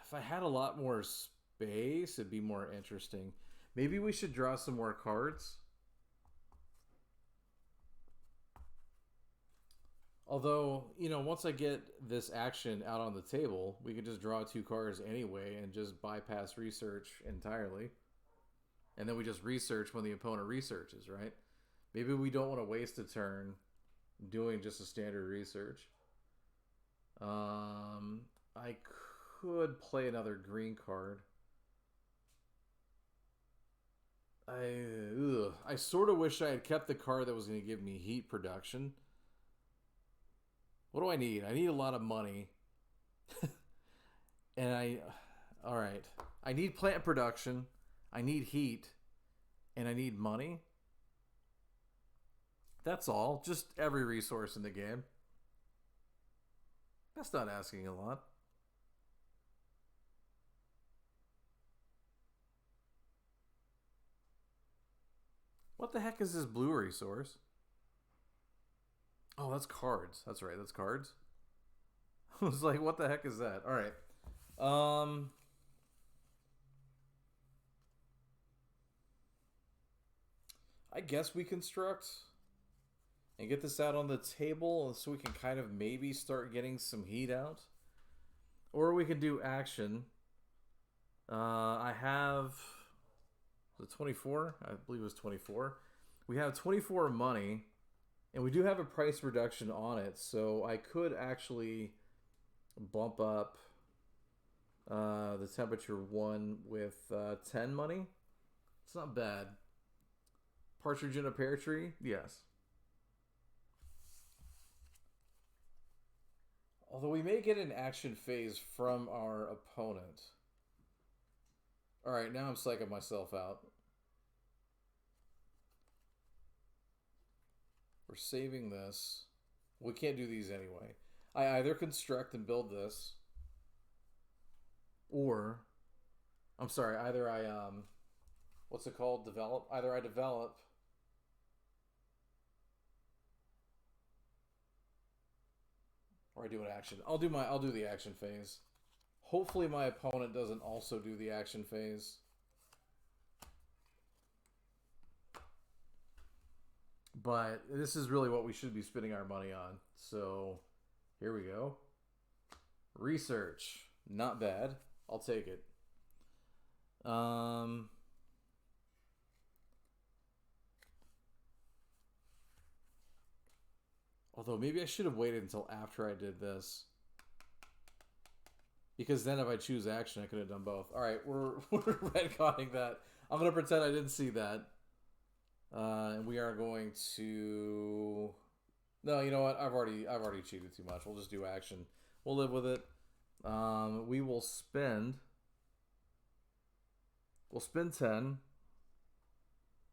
If I had a lot more space, it'd be more interesting. Maybe we should draw some more cards. Although, you know, once I get this action out on the table, we could just draw 2 cards anyway and just bypass research entirely. And then we just research when the opponent researches, right? Maybe we don't want to waste a turn doing just a standard research. I could play another green card. I sort of wish I had kept the card that was going to give me heat production. What do I need? I need a lot of money. And alright. I need plant production. I need heat. And I need money. That's all. Just every resource in the game. That's not asking a lot. What the heck is this blue resource? Oh, that's cards. That's right, that's cards. I was like, what the heck is that? Alright. I guess we construct and get this out on the table so we can kind of maybe start getting some heat out. Or we can do action. I have the 24. I believe it was 24. We have 24 money, and we do have a price reduction on it, so I could actually bump up the temperature 1 with 10 money. It's not bad. Partridge in a pear tree? Yes. Although we may get an action phase from our opponent. Alright, now I'm psyching myself out. We're saving this. We can't do these anyway. I either construct and build this, or I'm sorry, either I what's it called? Develop. Either I develop, or I do an action. I'll do the action phase. Hopefully my opponent doesn't also do the action phase. But this is really what we should be spending our money on. So here we go. Research. Not bad. I'll take it. Although maybe I should have waited until after I did this. Because then if I choose action, I could have done both. Alright, we're retconning that. I'm going to pretend I didn't see that. And we are going to... No, you know what? I've already cheated too much. We'll just do action. We'll live with it. We will spend... We'll spend 10.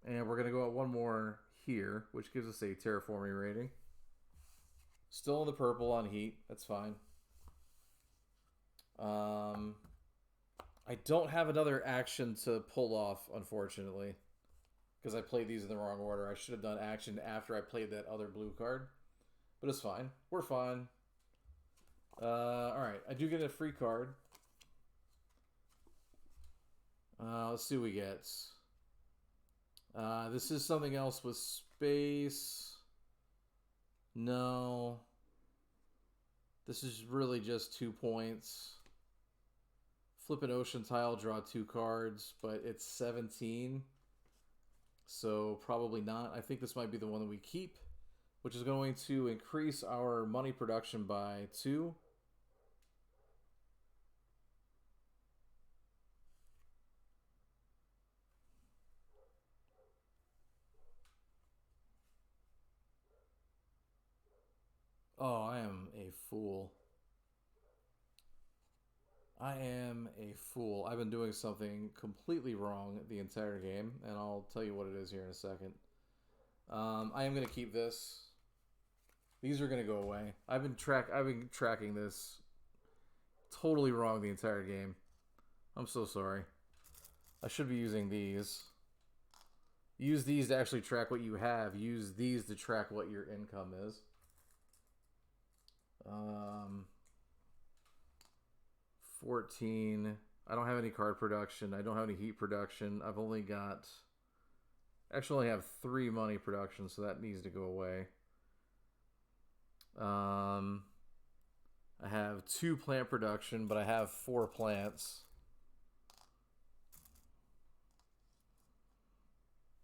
And we're going to go at one more here, which gives us a terraforming rating. Still in the purple on heat. That's fine. I don't have another action to pull off, unfortunately. Because I played these in the wrong order. I should have done action after I played that other blue card. But it's fine. We're fine. Alright, I do get a free card. Let's see what we get. This is something else with space. No. This is really just 2 points. Flip an ocean tile, draw 2 cards, but it's 17. So probably not. I think this might be the one that we keep, which is going to increase our money production by 2. Oh, I am a fool. I am a fool. I've been doing something completely wrong the entire game, and I'll tell you what it is here in a second. I am going to keep this. These are going to go away. I've been tracking this totally wrong the entire game. I'm so sorry. I should be using these. Use these to actually track what you have. Use these to track what your income is. 14. I don't have any card production. I don't have any heat production. I've only got... Actually, I have 3 money production, so that needs to go away. I have 2 plant production, but I have 4 plants.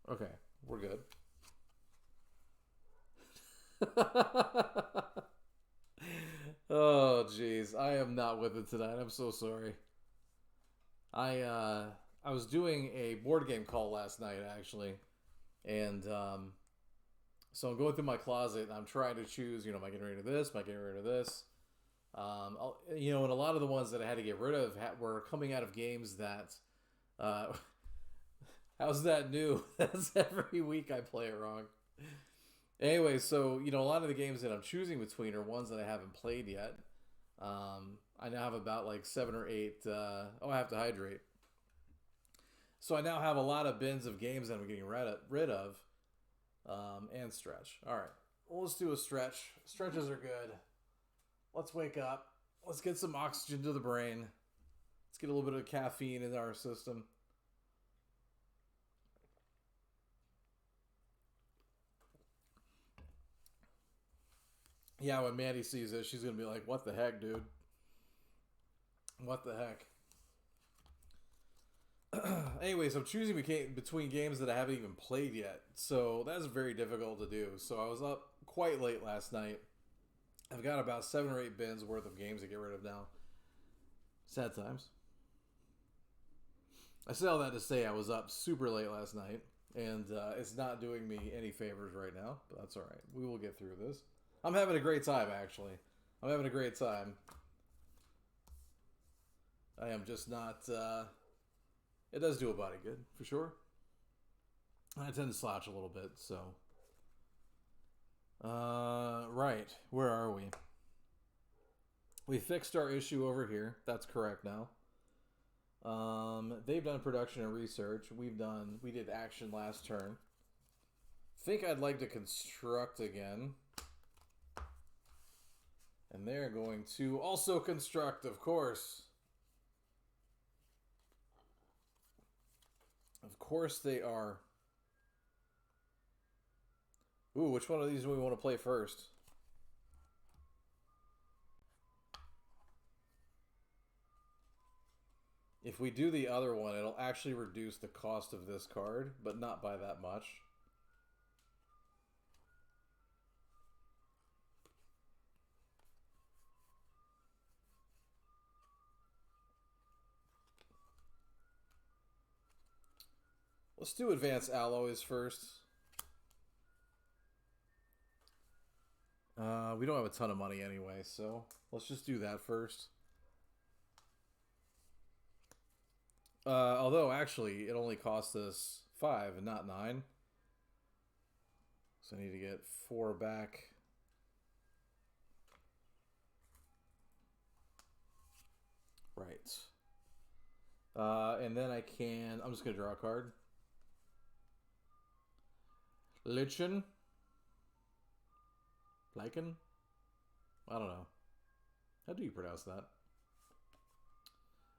Okay, we're good. Oh, jeez. I am not with it tonight. I'm so sorry. I was doing a board game call last night, actually. And so I'm going through my closet, and I'm trying to choose, am I getting rid of this? Am I getting rid of this? And a lot of the ones that I had to get rid of were coming out of games that... how's that new? That's every week I play it wrong. Anyway, so, a lot of the games that I'm choosing between are ones that I haven't played yet. I now have about like 7 or 8. I have to hydrate. So I now have a lot of bins of games that I'm getting rid of. And stretch. All right. Well, let's do a stretch. Stretches are good. Let's wake up. Let's get some oxygen to the brain. Let's get a little bit of caffeine in our system. Yeah, when Mandy sees this, she's going to be like, what the heck, dude? What the heck? Anyways, I'm choosing between games that I haven't even played yet. So that's very difficult to do. So I was up quite late last night. I've got about 7 or 8 bins worth of games to get rid of now. Sad times. I say all that to say I was up super late last night. And it's not doing me any favors right now. But that's all right. We will get through this. I'm having a great time, actually. I'm having a great time. I am just not... it does do a body good, for sure. I tend to slouch a little bit, so... right. Where are we? We fixed our issue over here. That's correct now. They've done production and research. We did action last turn. Think I'd like to construct again. And they're going to also construct, of course. Of course they are. Ooh, which one of these do we want to play first? If we do the other one, it'll actually reduce the cost of this card, but not by that much. Let's do advanced alloys first. We don't have a ton of money anyway, so let's just do that first. Although, actually, it only cost us 5 and not 9. So I need to get 4 back. Right. And then I'm just going to draw a card. Lichen? Lichen? I don't know. How do you pronounce that?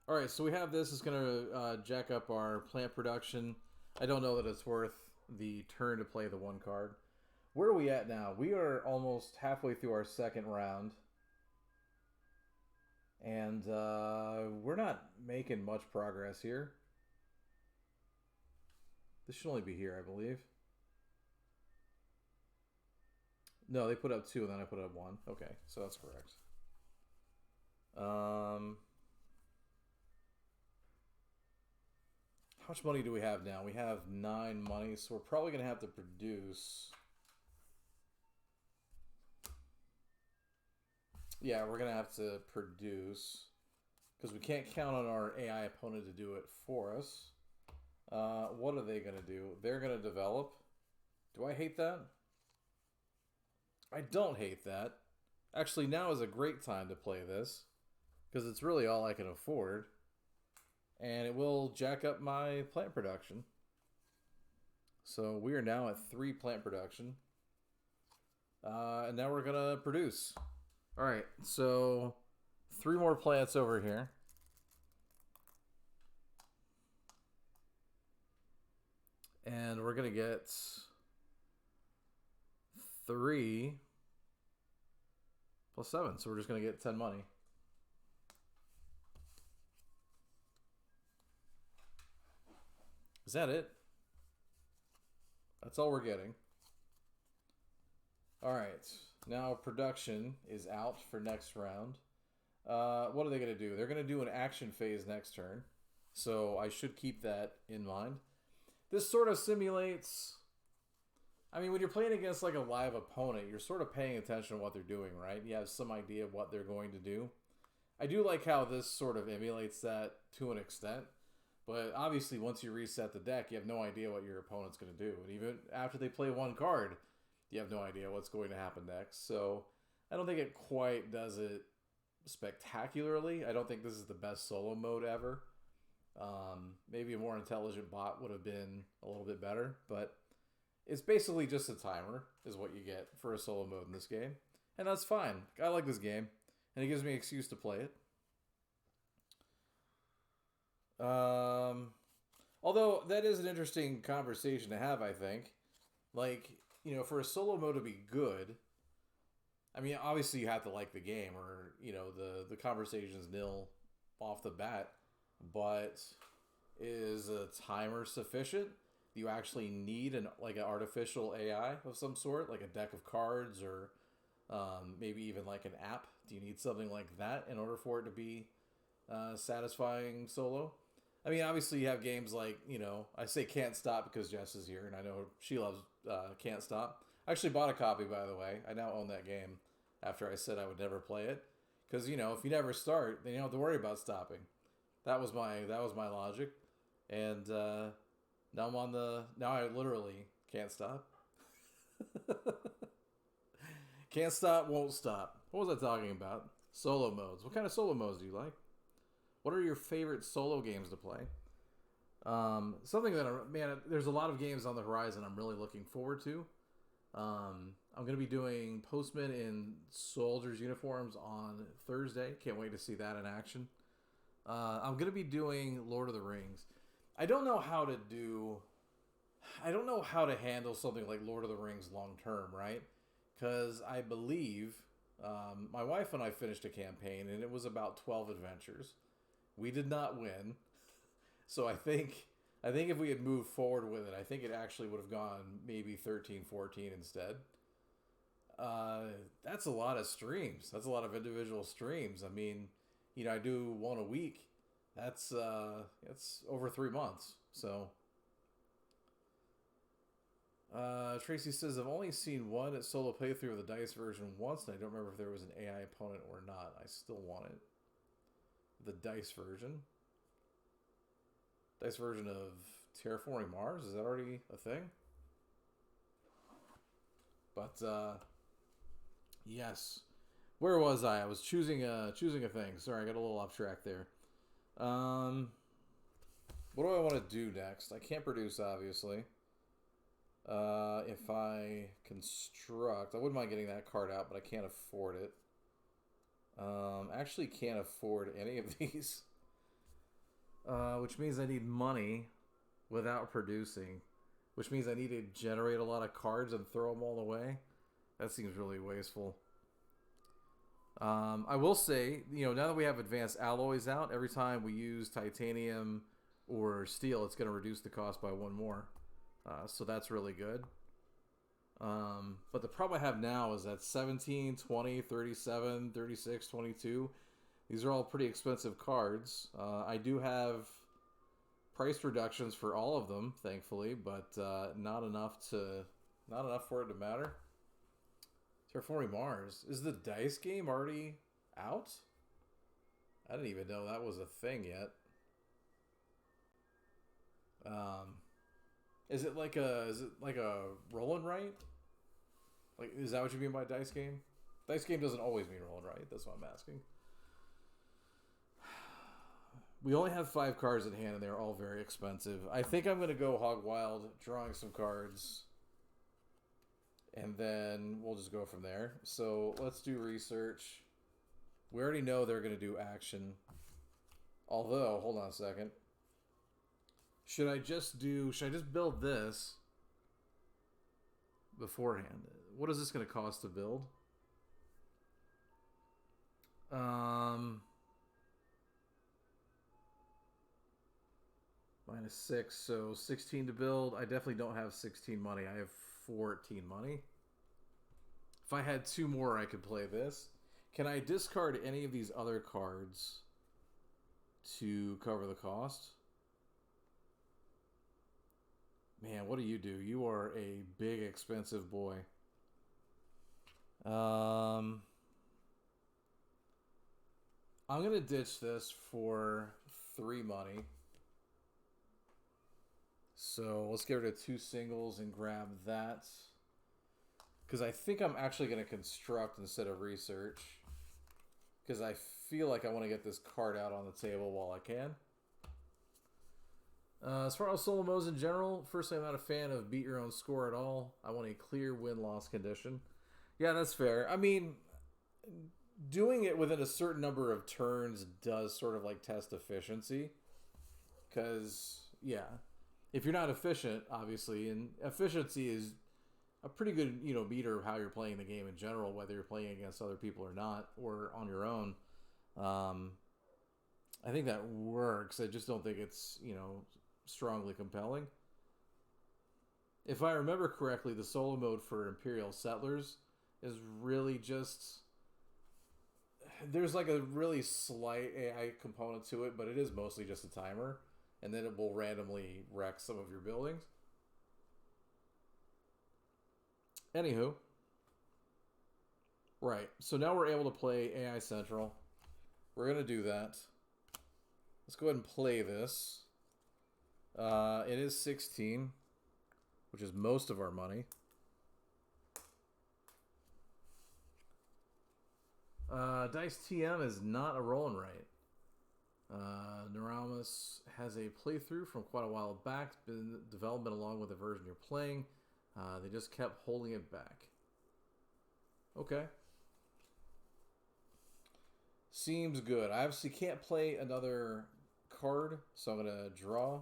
Alright, so we have this. It's going to jack up our plant production. I don't know that it's worth the turn to play the 1 card. Where are we at now? We are almost halfway through our 2nd round. And we're not making much progress here. This should only be here, I believe. No, they put up 2 and then I put up 1. Okay, so that's correct. How much money do we have now? We have 9 money, so we're probably going to have to produce... Yeah, we're going to have to produce because we can't count on our AI opponent to do it for us. What are they going to do? They're going to develop. Do I hate that? I don't hate that. Actually, now is a great time to play this because it's really all I can afford. And it will jack up my plant production. So we are now at 3 plant production. And now we're going to produce. All right, so 3 more plants over here. And we're going to get 3 plus 7. So we're just going to get 10 money. Is that it? That's all we're getting. All right. Now production is out for next round. What are they going to do? They're going to do an action phase next turn. So I should keep that in mind. This sort of simulates... I mean, when you're playing against like a live opponent, you're sort of paying attention to what they're doing, right? You have some idea of what they're going to do. I do like how this sort of emulates that to an extent. But obviously, once you reset the deck, you have no idea what your opponent's going to do. And even after they play 1 card, you have no idea what's going to happen next. So I don't think it quite does it spectacularly. I don't think this is the best solo mode ever. Maybe a more intelligent bot would have been a little bit better. But it's basically just a timer is what you get for a solo mode in this game. And that's fine. I like this game. And it gives me an excuse to play it. Although that is an interesting conversation to have, I think. Like, you know, for a solo mode to be good, I mean, obviously you have to like the game, or you know, the conversation's nil off the bat. But is a timer sufficient? Do you actually need an artificial AI of some sort, like a deck of cards, or maybe even like an app? Do you need something like that in order for it to be satisfying solo? I mean, obviously you have games like, you know, I say Can't Stop because Jess is here, and I know she loves Can't Stop. I actually bought a copy, by the way. I now own that game after I said I would never play it. Because, you know, if you never start, then you don't have to worry about stopping. That was my logic. And now I literally can't stop. Can't stop, won't stop. What was I talking about? Solo modes. What kind of solo modes do you like? What are your favorite solo games to play? Something that, there's a lot of games on the horizon I'm really looking forward to. I'm going to be doing Postmen in soldiers' uniforms on Thursday. Can't wait to see that in action. I'm going to be doing Lord of the Rings. I don't know how to handle something like Lord of the Rings long term, right? Because I believe my wife and I finished a campaign, and it was about 12 adventures. We did not win. So I think if we had moved forward with it, I think it actually would have gone maybe 13, 14 instead. That's a lot of streams. That's a lot of individual streams. I mean, you know, I do 1 a week. That's over 3 months. So Tracy says, I've only seen one solo playthrough of the dice version once, and I don't remember if there was an AI opponent or not. I still want it. The dice version. Dice version of Terraforming Mars? Is that already a thing? But, yes. Where was I? I was choosing a thing. Sorry, I got a little off track there. What do I want to do next? I can't produce, obviously. If I construct, I wouldn't mind getting that card out, but I can't afford it. Actually can't afford any of these. Which means I need money without producing. Which means I need to generate a lot of cards and throw them all away. That seems really wasteful. I will say, you know, now that we have advanced alloys out, every time we use titanium or steel, it's going to reduce the cost by 1 more. So that's really good. But the problem I have now is that 17, 20, 37, 36, 22, these are all pretty expensive cards. I do have price reductions for all of them, thankfully, but not enough for it to matter. Terraforming Mars. Is the dice game already Out? I didn't even know that was a thing yet. Is it like a roll and write? Like, is that what you mean by dice game? Dice game doesn't always mean roll and write. That's what I'm asking. We only have 5 cards in hand, and they're all very expensive. I think I'm going to go hog wild, drawing some cards, and then we'll just go from there. So let's do research. We already know they're going to do action. Although, hold on a second. Should I just build this beforehand? What is this going to cost to build? -6, so 16 to build. I definitely don't have 16 money. I have 14 money. If I had 2 more, I could play this. Can I discard any of these other cards to cover the cost? Man, what do? You are a big, expensive boy. I'm going to ditch this for 3 money. So let's get rid of 2 singles and grab that. Because I think I'm actually going to construct instead of research. Because I feel like I want to get this card out on the table while I can. As far as solo modes in general, firstly, I'm not a fan of beat your own score at all. I want a clear win-loss condition. Yeah, that's fair. I mean, doing it within a certain number of turns does sort of like test efficiency. Because, yeah, if you're not efficient, obviously, and efficiency is a pretty good, meter of how you're playing the game in general, whether you're playing against other people or not, or on your own. I think that works. I just don't think it's, strongly compelling. If I remember correctly, the solo mode for Imperial Settlers is really just... There's like a really slight AI component to it, but it is mostly just a timer. And then it will randomly wreck some of your buildings. Anywho. Right, so now we're able to play AI Central. We're going to do that. Let's go ahead and play this. It is 16, which is most of our money. Dice TM is not a roll and write. Neuramus has a playthrough from quite a while back. It's been in development along with the version you're playing. They just kept holding it back. Okay. Seems good. I obviously can't play another card, so I'm going to draw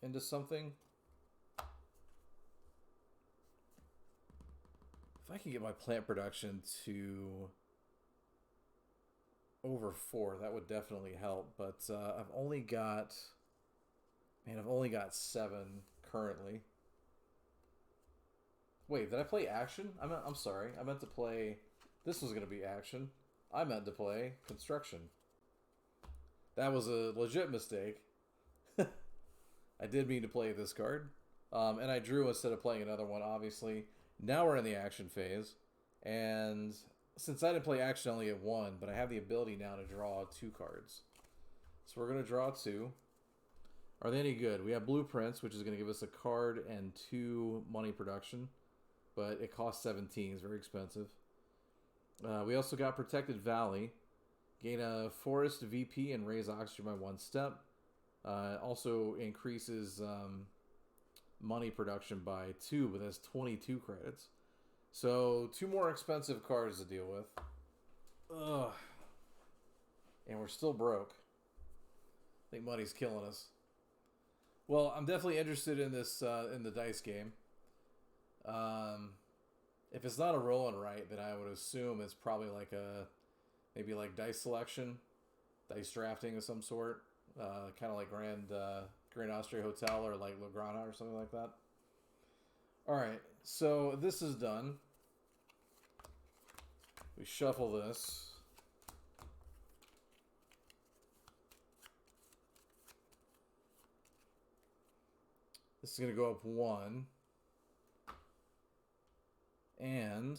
into something. If I can get my plant production to over 4, that would definitely help. But I've only got 7 currently. Wait, did I play action? I'm sorry. I meant to play... This was going to be action. I meant to play construction. That was a legit mistake. I did mean to play this card. And I drew instead of playing another one, obviously. Now we're in the action phase. And since I didn't play action, I only get 1, but I have the ability now to draw 2 cards. So we're going to draw 2. Are they any good? We have blueprints, which is going to give us a card and 2 money production. But it costs 17. It's very expensive. We also got Protected Valley. Gain a forest VP and raise oxygen by 1 step. Also increases money production by 2, but that's 22 credits. So 2 more expensive cards to deal with. Ugh. And we're still broke. I think money's killing us. Well, I'm definitely interested in this in the dice game. If it's not a roll and write, then I would assume it's probably like maybe like dice selection, dice drafting of some sort, kind of like Grand Austria Hotel or like Lograna or something like that. All right, so this is done. We shuffle this. This is going to go up 1. And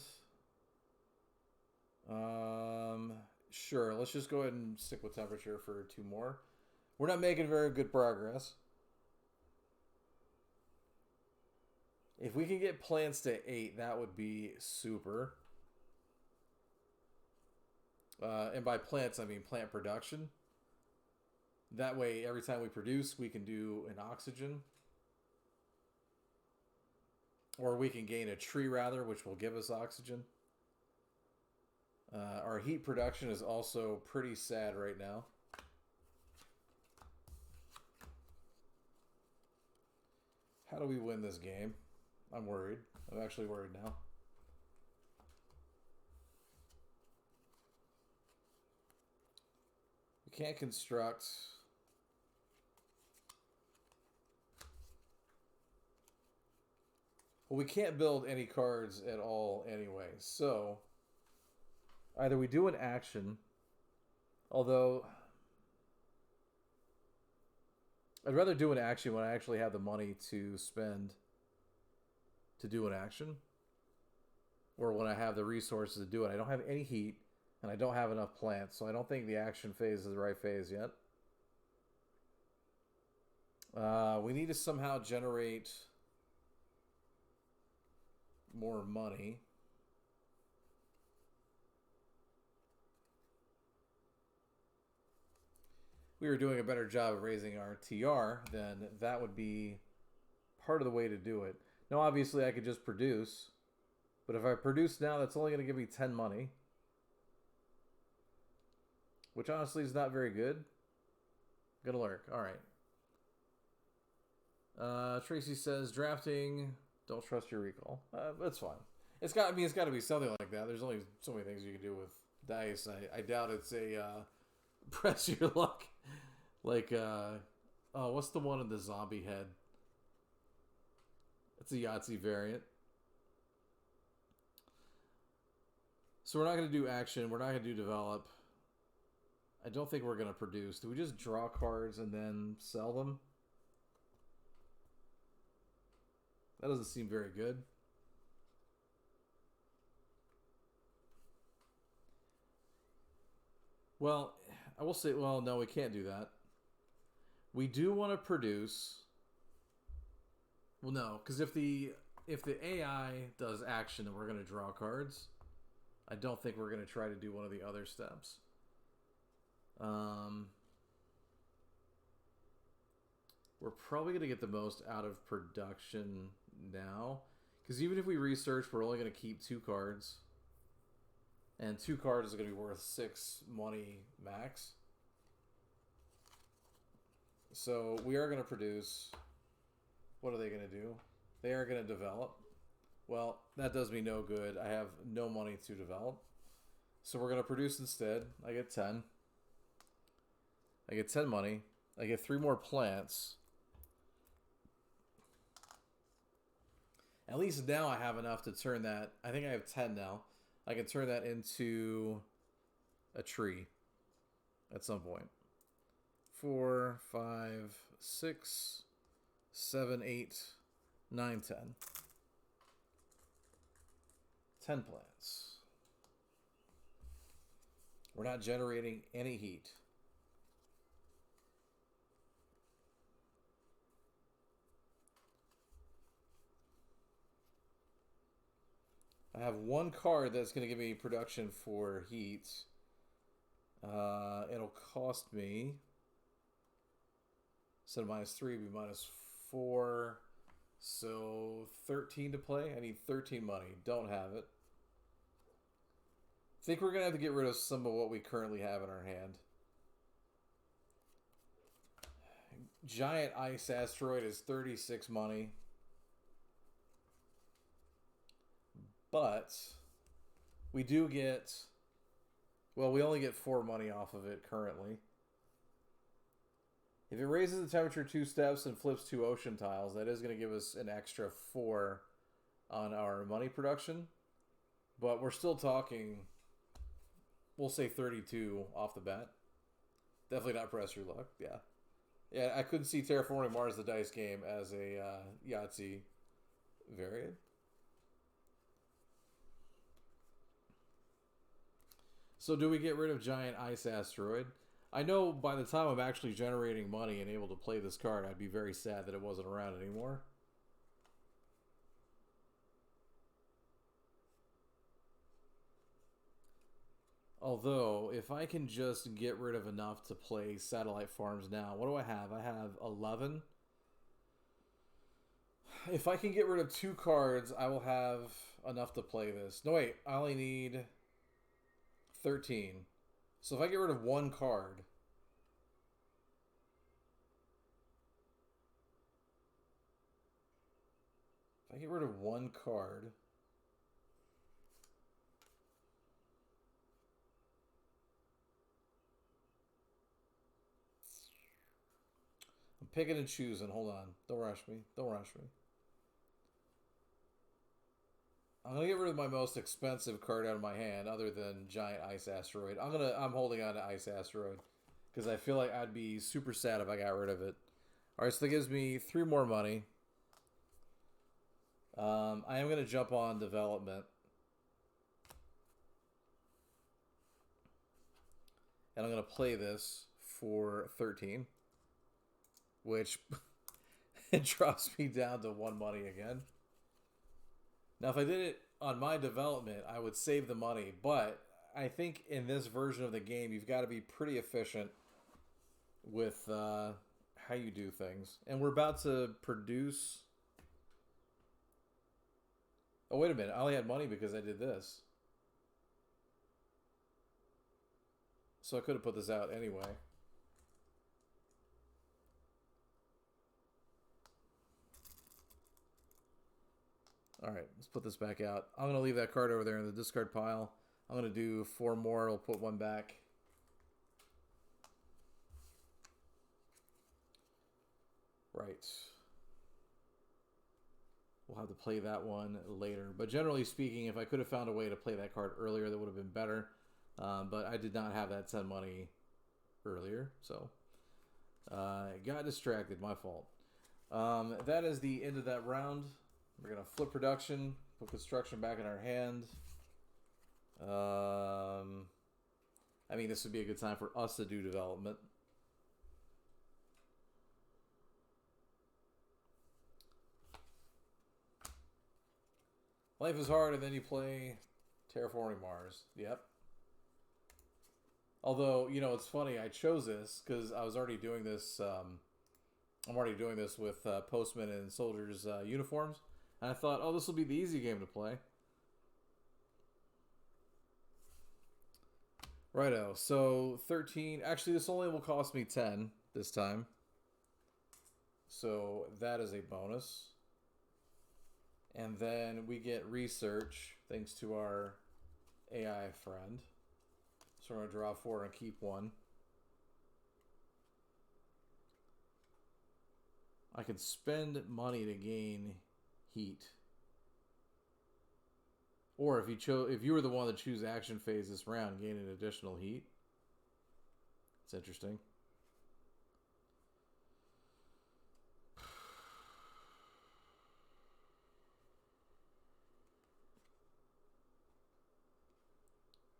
Sure. Let's just go ahead and stick with temperature for 2 more. We're not making very good progress. If we can get plants to 8, that would be super. And by plants, I mean plant production. That way, every time we produce, we can do an oxygen. Or we can gain a tree, rather, which will give us oxygen. Our heat production is also pretty sad right now. How do we win this game? I'm worried. I'm actually worried now. We can't construct. Well, we can't build any cards at all anyway. So, either we do an action, although I'd rather do an action when I actually have the money to spend to do an action, or when I have the resources to do it. I don't have any heat, and I don't have enough plants, so I don't think the action phase is the right phase yet. We need to somehow generate more money. We were doing a better job of raising our TR, then that would be part of the way to do it. Now, obviously, I could just produce, but if I produce now, that's only going to give me 10 money, which honestly is not very good. Gonna lurk. All right. Tracy says drafting. Don't trust your recall. That's fine. It's got. I mean, it's got to be something like that. There's only so many things you can do with dice. I doubt it's a press your luck. Like, oh, what's the one in the zombie head? It's a Yahtzee variant. So we're not going to do action. We're not going to do develop. I don't think we're going to produce. Do we just draw cards and then sell them? That doesn't seem very good. Well, I will say, well, no, we can't do that. We do want to produce. Well, no, because if the AI does action and we're going to draw cards, I don't think we're going to try to do one of the other steps. We're probably going to get the most out of production now, because even if we research, we're only going to keep 2 cards, and 2 cards is going to be worth 6 money max. So we are going to produce. What are they going to do? They are going to develop. Well, that does me no good. I have no money to develop. So we're going to produce instead. I get 10. I get 10 money. I get 3 more plants. At least now I have enough to turn that. I think I have 10 now. I can turn that into a tree at some point. 4, 5, 6, 7, 8, 9, 10. 10 plants. We're not generating any heat. I have 1 card that's going to give me production for heat. It'll cost me. So -3 would be -4. So 13 to play. I need 13 money. Don't have it. I think we're going to have to get rid of some of what we currently have in our hand. Giant ice asteroid is 36 money. But we do get, well, we only get 4 money off of it currently. If it raises the temperature 2 steps and flips 2 ocean tiles, that is going to give us an extra 4 on our money production. But we're still talking, we'll say 32 off the bat. Definitely not press your luck, yeah. Yeah, I couldn't see Terraforming Mars the Dice game as a Yahtzee variant. So do we get rid of Giant Ice Asteroid? I know by the time I'm actually generating money and able to play this card, I'd be very sad that it wasn't around anymore. Although, if I can just get rid of enough to play Satellite Farms now, what do I have? I have 11. If I can get rid of 2 cards, I will have enough to play this. No, wait. I only need 13. So if I get rid of 1 card... If I get rid of 1 card... I'm picking and choosing. Hold on. Don't rush me. Don't rush me. I'm gonna get rid of my most expensive card out of my hand, other than Giant Ice Asteroid. I'm holding on to Ice Asteroid because I feel like I'd be super sad if I got rid of it. All right, so that gives me 3 more money. I am gonna jump on development, and I'm gonna play this for 13, which it drops me down to 1 money again. Now, if I did it on my development, I would save the money. But I think in this version of the game, you've got to be pretty efficient with how you do things. And we're about to produce... Oh, wait a minute. I only had money because I did this. So I could have put this out anyway. Alright, let's put this back out. I'm going to leave that card over there in the discard pile. I'm going to do 4 more. I'll put 1 back. Right. We'll have to play that one later. But generally speaking, if I could have found a way to play that card earlier, that would have been better. But I did not have that 10 money earlier. So, got distracted. My fault. That is the end of that round. We're going to flip production, put construction back in our hand. I mean, this would be a good time for us to do development. Life is hard, and then you play Terraforming Mars. Yep. Although, you know, it's funny, I chose this because I was already doing this. I'm already doing this with postmen and soldiers' uniforms. And I thought, oh, this will be the easy game to play. Righto, so 13. Actually, this only will cost me 10 this time. So that is a bonus. And then we get research, thanks to our AI friend. So we're going to draw 4 and keep 1. I could spend money to gain heat. Or if you were the one to choose action phase this round, gain an additional heat. It's interesting.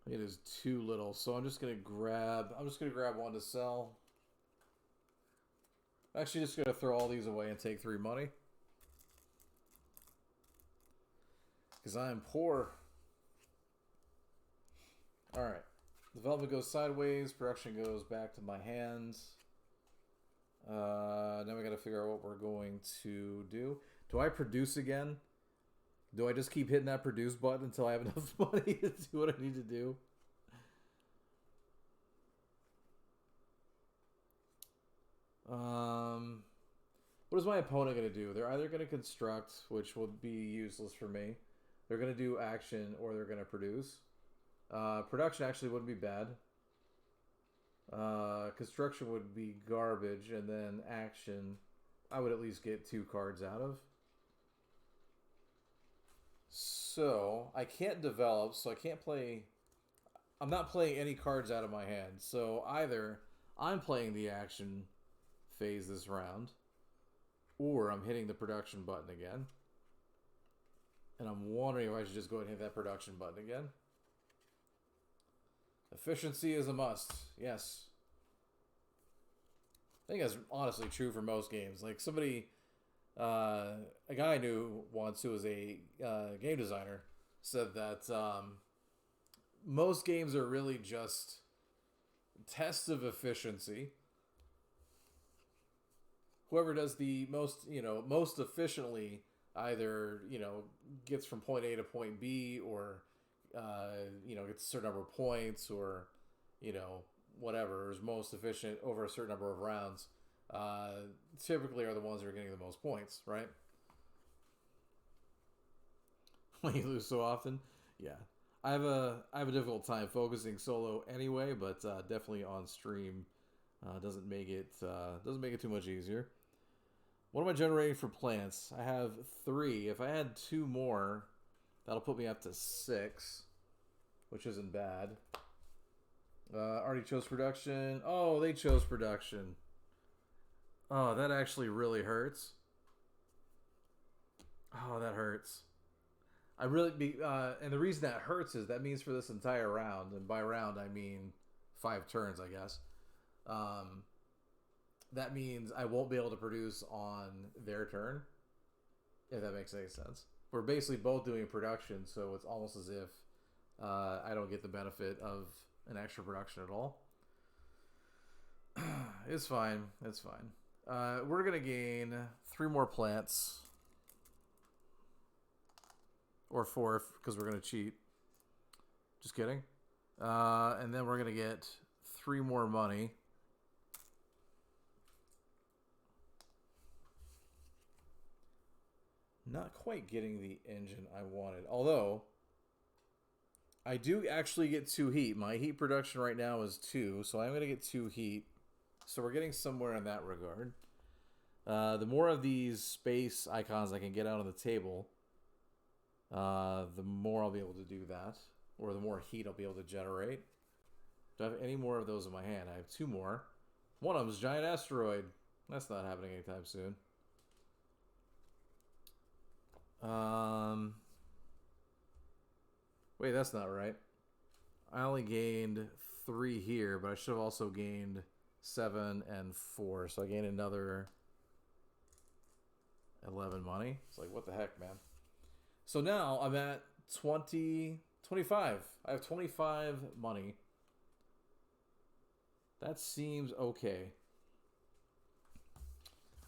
It is too little, so I'm just gonna grab 1 to sell. I'm actually just gonna throw all these away and take 3 money. Because I am poor. Alright. Development goes sideways. Production goes back to my hands. Now we got to figure out what we're going to do. Do I produce again? Do I just keep hitting that produce button until I have enough money to do what I need to do? What is my opponent going to do? They're either going to construct, which will be useless for me. They're going to do action, or they're going to produce. Production actually wouldn't be bad. Construction would be garbage, and then action, I would at least get 2 cards out of. So, I can't develop, so I can't play... I'm not playing any cards out of my hand. So, either I'm playing the action phase this round, or I'm hitting the production button again. And I'm wondering if I should just go ahead and hit that production button again. Efficiency is a must. Yes. I think that's honestly true for most games. Like somebody, a guy I knew once who was a game designer said that most games are really just tests of efficiency. Whoever does the most, most efficiently either, gets from point A to point B or, gets a certain number of points or, whatever is most efficient over a certain number of rounds, typically are the ones that are getting the most points, right? When you lose so often, yeah. I have a difficult time focusing solo anyway, but definitely on stream doesn't make it too much easier. What am I generating for plants? I have 3. If I had 2 more, that'll put me up to 6, which isn't bad. Already chose production. Oh, they chose production. Oh, that actually really hurts. Oh, that hurts. And the reason that hurts is that means for this entire round, and by round I mean 5 turns, I guess. That means I won't be able to produce on their turn, if that makes any sense. We're basically both doing production, so it's almost as if I don't get the benefit of an extra production at all. It's fine. It's fine. We're going to gain 3 more plants. Or 4, because we're going to cheat. Just kidding. And then we're going to get 3 more money. Not quite getting the engine I wanted. Although, I do actually get 2 heat. My heat production right now is 2, so I'm going to get 2 heat. So we're getting somewhere in that regard. The more of these space icons I can get out on the table, the more I'll be able to do that. Or the more heat I'll be able to generate. Do I have any more of those in my hand? I have 2 more. One of them is Giant Asteroid. That's not happening anytime soon. Wait, that's not right. I only gained 3 here, but I should have also gained 7 and 4. So I gained another 11 money. It's like, what the heck, man? So now I'm at 25. I have 25 money. That seems okay.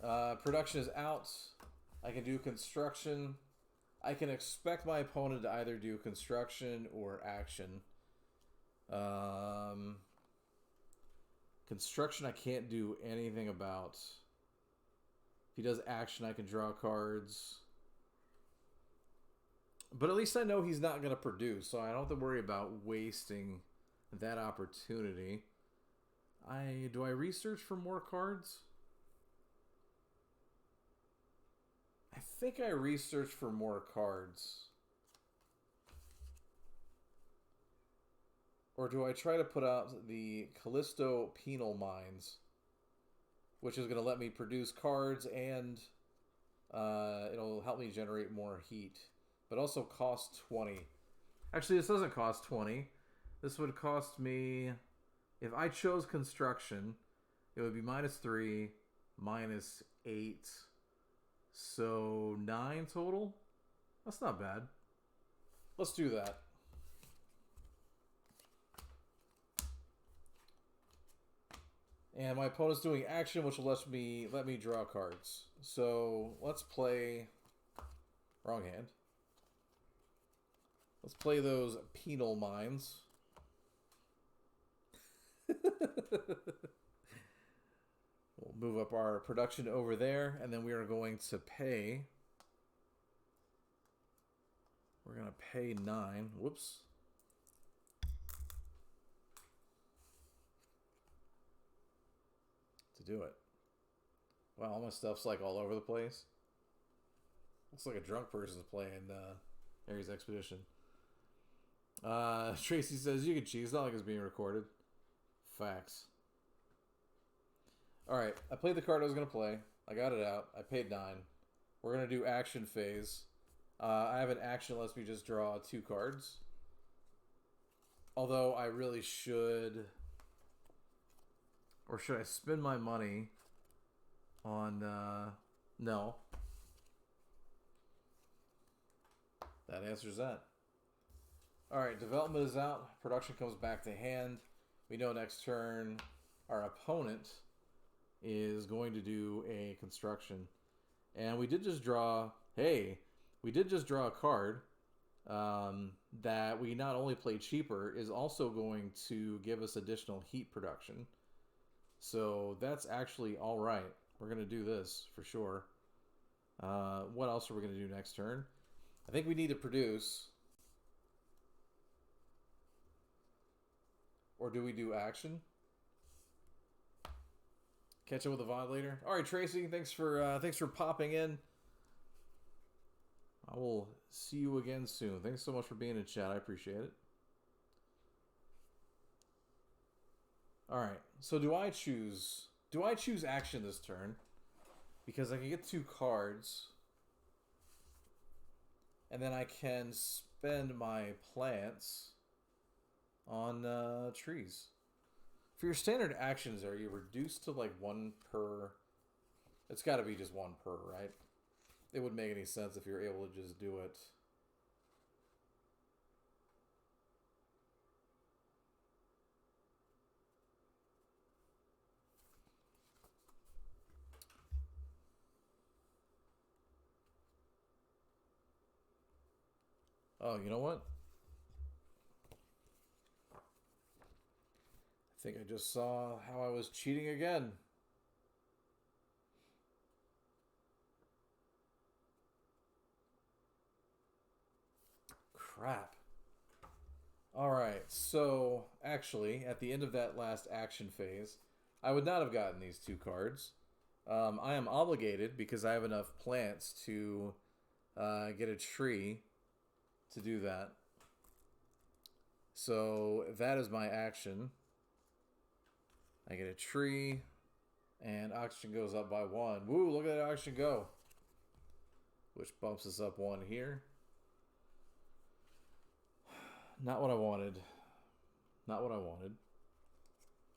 Production is out. I can do construction. I can expect my opponent to either do construction or action. Construction I can't do anything about. If he does action, I can draw cards. But at least I know he's not going to produce, so I don't have to worry about wasting that opportunity. Do I research for more cards? I think I researched for more cards. Or do I try to put out the Callisto Penal Mines, which is going to let me produce cards and it'll help me generate more heat, but also cost 20. Actually, this doesn't cost 20. This would cost me, if I chose construction, it would be -3, -8. So 9 total? That's not bad. Let's do that. And my opponent's doing action, which will let me draw cards. So let's play... Wrong hand. Let's play those penal mines. We'll move up our production over there, and then we are going to pay. We're going to pay 9. Whoops. To do it. Wow, all my stuff's like all over the place. Looks like a drunk person's playing Ares Expedition. Tracy says you can cheat. It's not like it's being recorded. Facts. Alright, I played the card I was going to play. I got it out. I paid 9. We're going to do action phase. I have an action that lets me just draw 2 cards. Although I really should... Or should I spend my money on... no. That answers that. Alright, development is out. Production comes back to hand. We know next turn our opponent is going to do a construction. And we did just draw... Hey, we did just draw a card that we not only play cheaper, is also going to give us additional heat production. So that's actually alright. We're going to do this for sure. What else are we going to do next turn? I think we need to produce. Or do we do action? Catch up with the VOD later. All right, Tracy, thanks for popping in. I will see you again soon. Thanks so much for being in chat. I appreciate it. All right. So do I choose action this turn? Because I can get 2 cards. And then I can spend my plants on trees. For your standard actions, are you reduced to like 1 per? It's got to be just 1 per, right? It wouldn't make any sense if you're able to just do it. Oh, you know what? I think I just saw how I was cheating again. Crap. Alright, so actually, at the end of that last action phase, I would not have gotten these 2 cards. I am obligated, because I have enough plants to get a tree to do that. So that is my action. I get a tree, and oxygen goes up by 1. Woo, look at that oxygen go. Which bumps us up 1 here. Not what I wanted. Not what I wanted.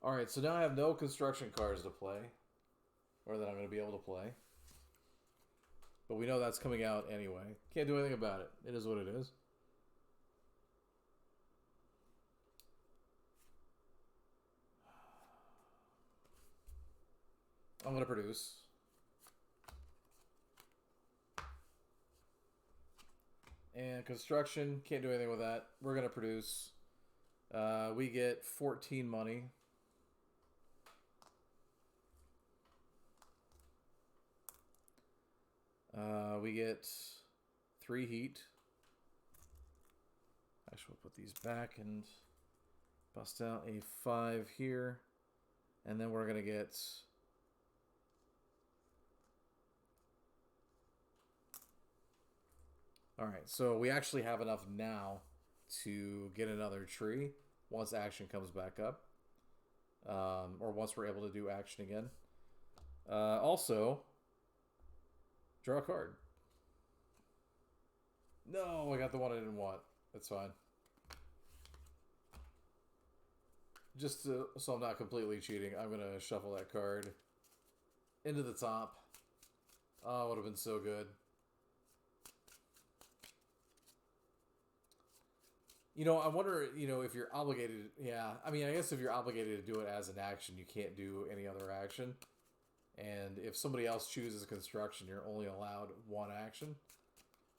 Alright, so now I have no construction cards to play. Or that I'm going to be able to play. But we know that's coming out anyway. Can't do anything about it. It is what it is. I'm going to produce. And construction, can't do anything with that. We're going to produce. We get 14 money. We get 3 heat. Actually, we'll put these back and bust out a 5 here. And then we're going to get... Alright, so we actually have enough now to get another tree once action comes back up. Or once we're able to do action again. Also, draw a card. No, I got the one I didn't want. That's fine. Just so I'm not completely cheating, I'm going to shuffle that card into the top. Oh, it would have been so good. You know, I wonder, you know, if you're obligated... Yeah, I mean, I guess if you're obligated to do it as an action, you can't do any other action. And if somebody else chooses construction, you're only allowed 1 action.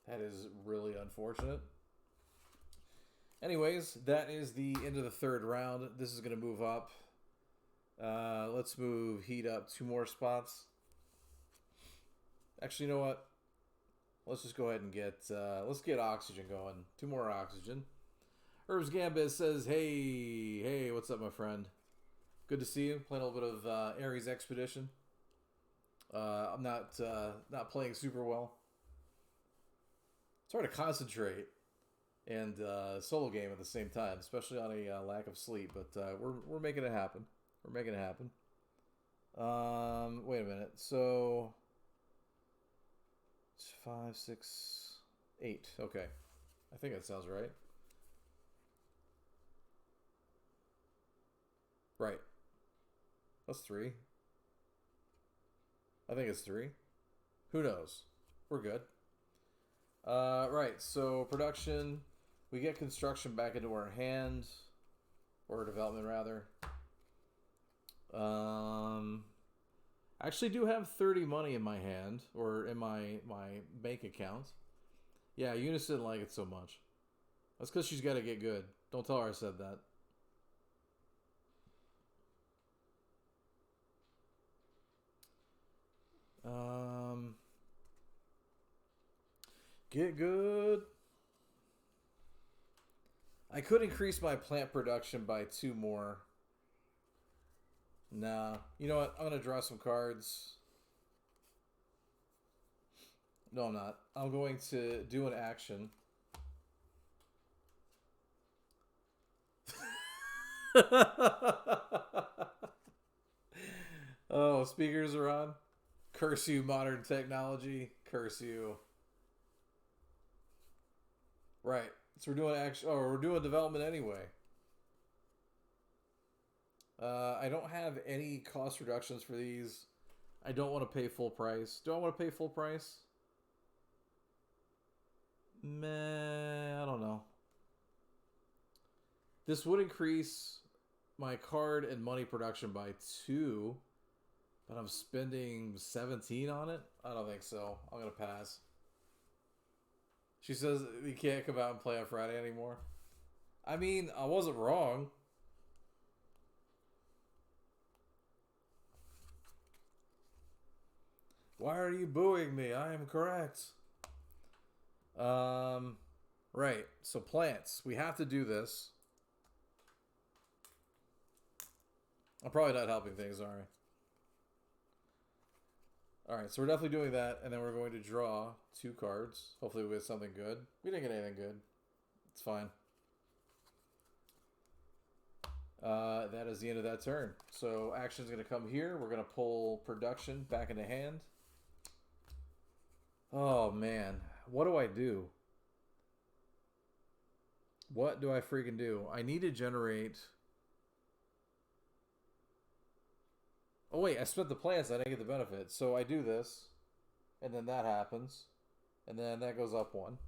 That is really unfortunate. Anyways, that is the end of the 3rd round. This is going to move up. Let's move heat up 2 more spots. Actually, you know what? Let's just go ahead and get... let's get oxygen going. 2 more oxygen. Herbs Gambit says, hey, what's up, my friend? Good to see you. Playing a little bit of Ares Expedition. I'm not playing super well. It's hard to concentrate and solo game at the same time, especially on a lack of sleep. But we're making it happen. We're making it happen. Wait a minute. So 5, 6, 8. Okay, I think that sounds right. Right. That's 3. I think it's 3. Who knows? We're good. Right. So production, we get construction back into our hand, or development rather. I actually do have 30 money in my hand, or in my bank account. Yeah, Eunice didn't like it so much. That's because she's got to get good. Don't tell her I said that. Get good. I could increase my plant production by 2 more. Nah. You know what? I'm going to draw some cards. No, I'm not. I'm going to do an action. Oh, speakers are on. Curse you, modern technology. Curse you. Right. So we're doing action. Oh, we're doing development anyway. I don't have any cost reductions for these. I don't want to pay full price. Do I want to pay full price? Meh, I don't know. This would increase my card and money production by 2, but I'm spending 17 on it? I don't think so. I'm going to pass. She says you can't come out and play on Friday anymore. I mean, I wasn't wrong. Why are you booing me? I am correct. Right. So plants. We have to do this. I'm probably not helping things, sorry. Alright, so we're definitely doing that, and then we're going to draw 2 cards. Hopefully we get something good. We didn't get anything good. It's fine. That is the end of that turn. So action's going to come here. We're going to pull production back into hand. Oh, man. What do I do? What do I freaking do? I need to generate... Oh, wait. I spent the plants. I didn't get the benefit. So I do this. And then that happens. And then that goes up 1.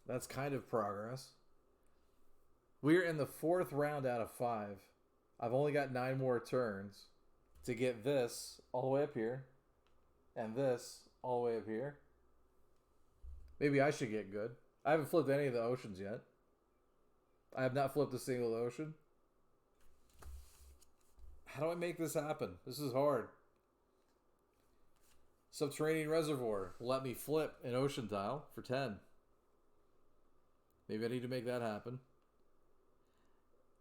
That's kind of progress. We're in the 4th round out of 5. I've only got 9 more turns to get this all the way up here. And this all the way up here. Maybe I should get good. I haven't flipped any of the oceans yet. I have not flipped a single ocean. How do I make this happen? This is hard. Subterranean reservoir will let me flip an ocean tile for 10. Maybe I need to make that happen.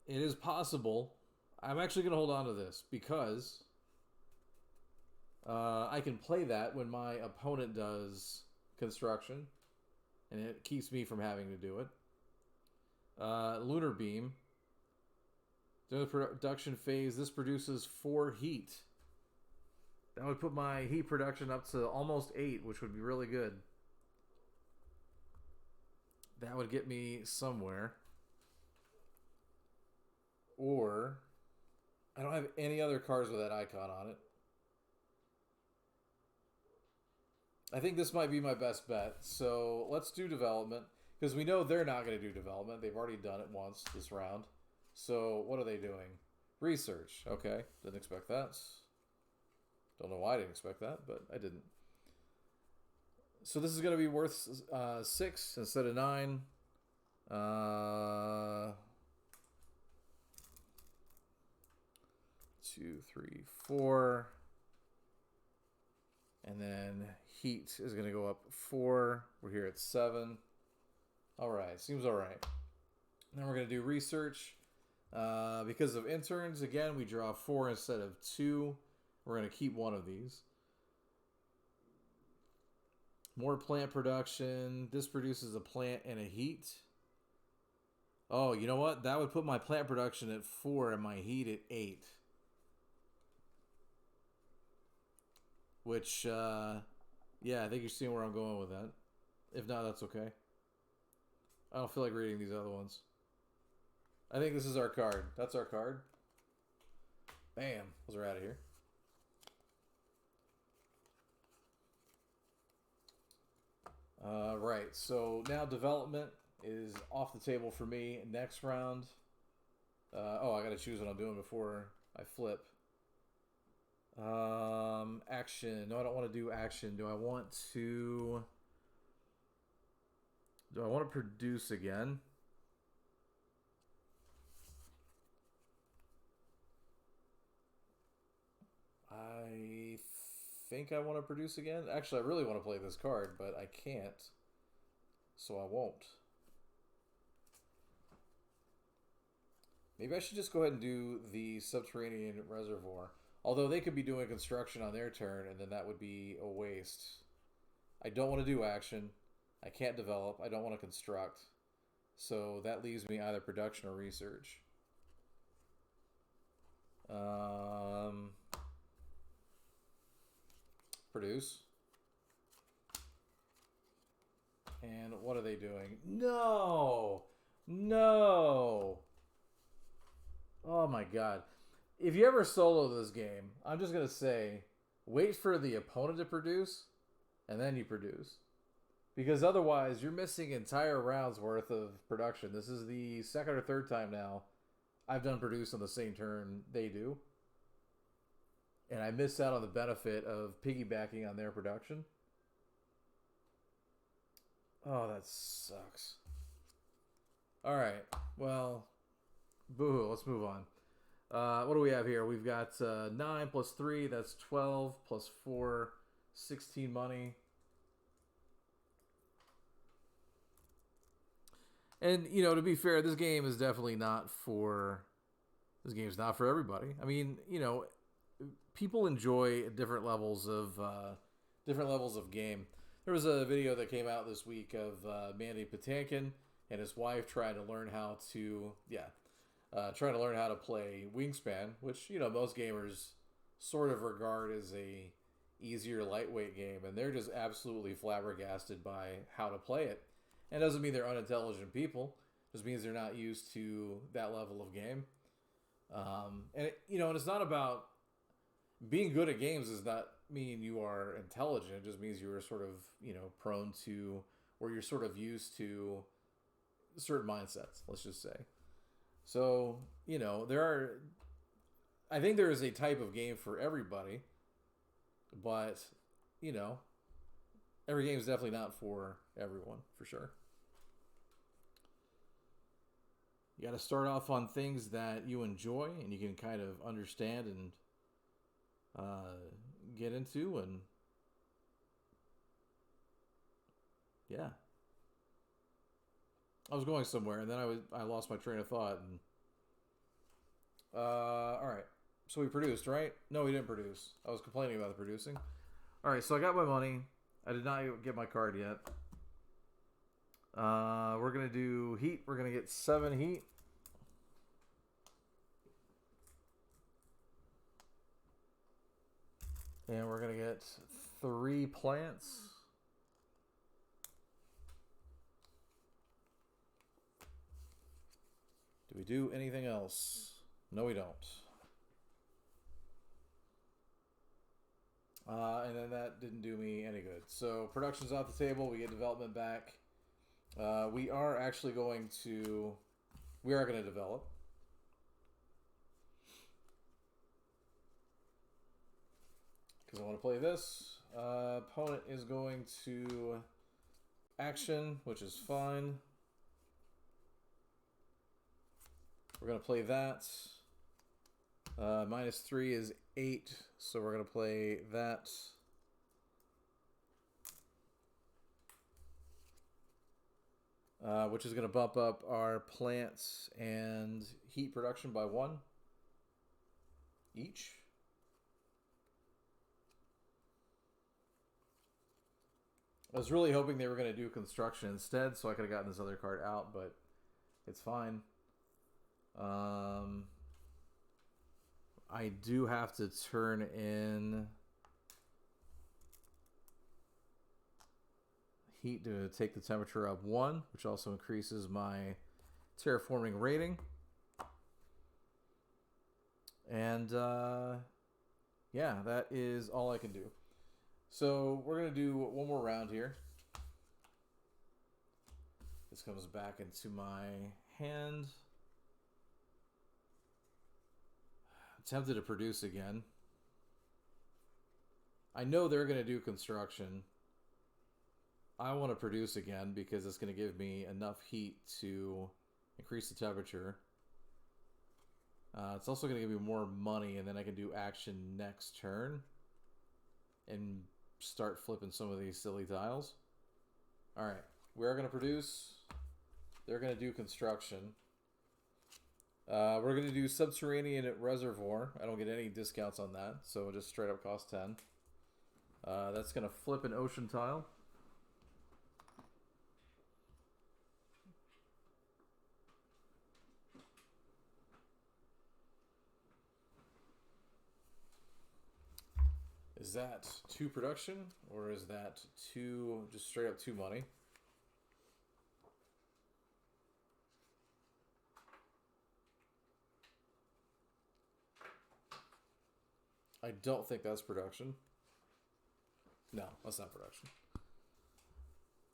It is possible. I'm actually going to hold on to this because I can play that when my opponent does construction, and it keeps me from having to do it. Lunar beam. During the production phase, this produces 4 heat. That would put my heat production up to almost 8, which would be really good. That would get me somewhere. Or, I don't have any other cards with that icon on it. I think this might be my best bet. So let's do development. Because we know they're not going to do development. They've already done it once this round. So what are they doing? Research. Okay. Didn't expect that. Don't know why I didn't expect that, but I didn't. So this is going to be worth 6 instead of 9. 2, 3, 4. And then heat is going to go up 4. We're here at 7. All right. Seems all right. Then we're going to do research. Because of interns, again, we draw 4 instead of 2. We're going to keep one of these. More plant production. This produces a plant and a heat. Oh, you know what? That would put my plant production at 4 and my heat at 8. Which, yeah, I think you're seeing where I'm going with that. If not, that's okay. I don't feel like reading these other ones. I think this is our card. That's our card. Bam. Those are out of here. Right. So now development is off the table for me. Next round. Oh, I got to choose what I'm doing before I flip. Action. No, I don't want to do action. Do I want to produce again? I think I want to produce again. Actually, I really want to play this card, but I can't. So I won't. Maybe I should just go ahead and do the subterranean reservoir. Although they could be doing construction on their turn, and then that would be a waste. I don't want to do action. I can't develop. I don't want to construct. So that leaves me either production or research. Produce. And what are they doing? No! No! Oh my god. If you ever solo this game, I'm just going to say, wait for the opponent to produce, and then you produce. Because otherwise, you're missing entire rounds worth of production. This is the second or third time now I've done produce on the same turn they do. And I missed out on the benefit of piggybacking on their production. Oh, that sucks. Alright, well, boo-hoo, let's move on. What do we have here? We've got 9 plus 3, that's 12, plus 4, 16 money. And, you know, to be fair, this game is definitely not for... This game's not for everybody. I mean, you know, people enjoy different levels of game. There was a video that came out this week of Mandy Patinkin and his wife trying to learn how to... trying to learn how to play Wingspan, which, you know, most gamers sort of regard as a easier lightweight game, and they're just absolutely flabbergasted by how to play it. And it doesn't mean they're unintelligent people. It just means they're not used to that level of game. And it's not about being good at games does not mean you are intelligent. It just means you are sort of, prone to, or you're sort of used to certain mindsets, let's just say. So, I think there is a type of game for everybody, but, every game is definitely not for everyone, for sure. You got to start off on things that you enjoy and you can kind of understand and get into, and yeah. I was going somewhere and then I lost my train of thought. And all right, so we produced, right? No, we didn't produce. I was complaining about the producing. All right, so I got my money. I did not get my card yet. We're gonna do heat. We're gonna get 7 heat. And we're gonna get 3 plants. Do we do anything else? No, we don't. And then that didn't do me any good. So production's off the table. We get development back. We are actually going to... We are going to develop. Because I want to play this. Opponent is going to action, which is fine. We're going to play that. -3 is 8, so we're going to play that. Which is going to bump up our plants and heat production by 1 each. I was really hoping they were going to do construction instead, so I could have gotten this other card out, but it's fine. I do have to turn in heat to take the temperature up 1, which also increases my terraforming rating. And yeah, that is all I can do. So we're going to do one more round here. This comes back into my hand. I'm tempted to produce again. I know they're going to do construction. I want to produce again because it's going to give me enough heat to increase the temperature. It's also going to give me more money, and then I can do action next turn and start flipping some of these silly tiles. All right, we're going to produce. They're going to do construction. We're going to do subterranean reservoir. I don't get any discounts on that, so it'll just straight up cost 10. That's going to flip an ocean tile. Is that 2 production, or is that 2, just straight up 2 money? I don't think that's production. No, that's not production.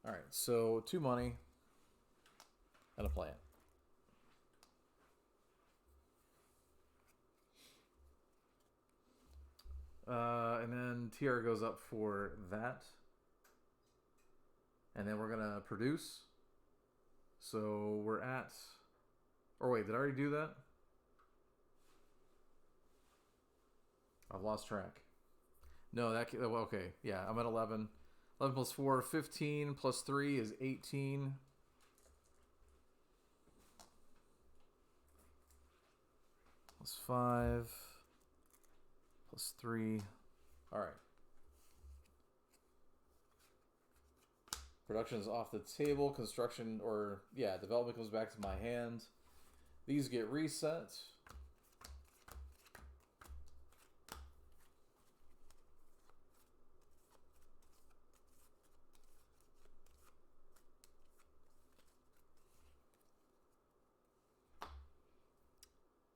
All right, so 2 money and a plant. And then TR goes up for that. And then we're going to produce. So we're at... Or wait, did I already do that? I've lost track. No, that... Okay, yeah, I'm at 11. 11 plus 4, 15. Plus 3 is 18. Plus 5. Plus 3. All right. Production is off the table. Construction, or yeah, development comes back to my hand. These get reset.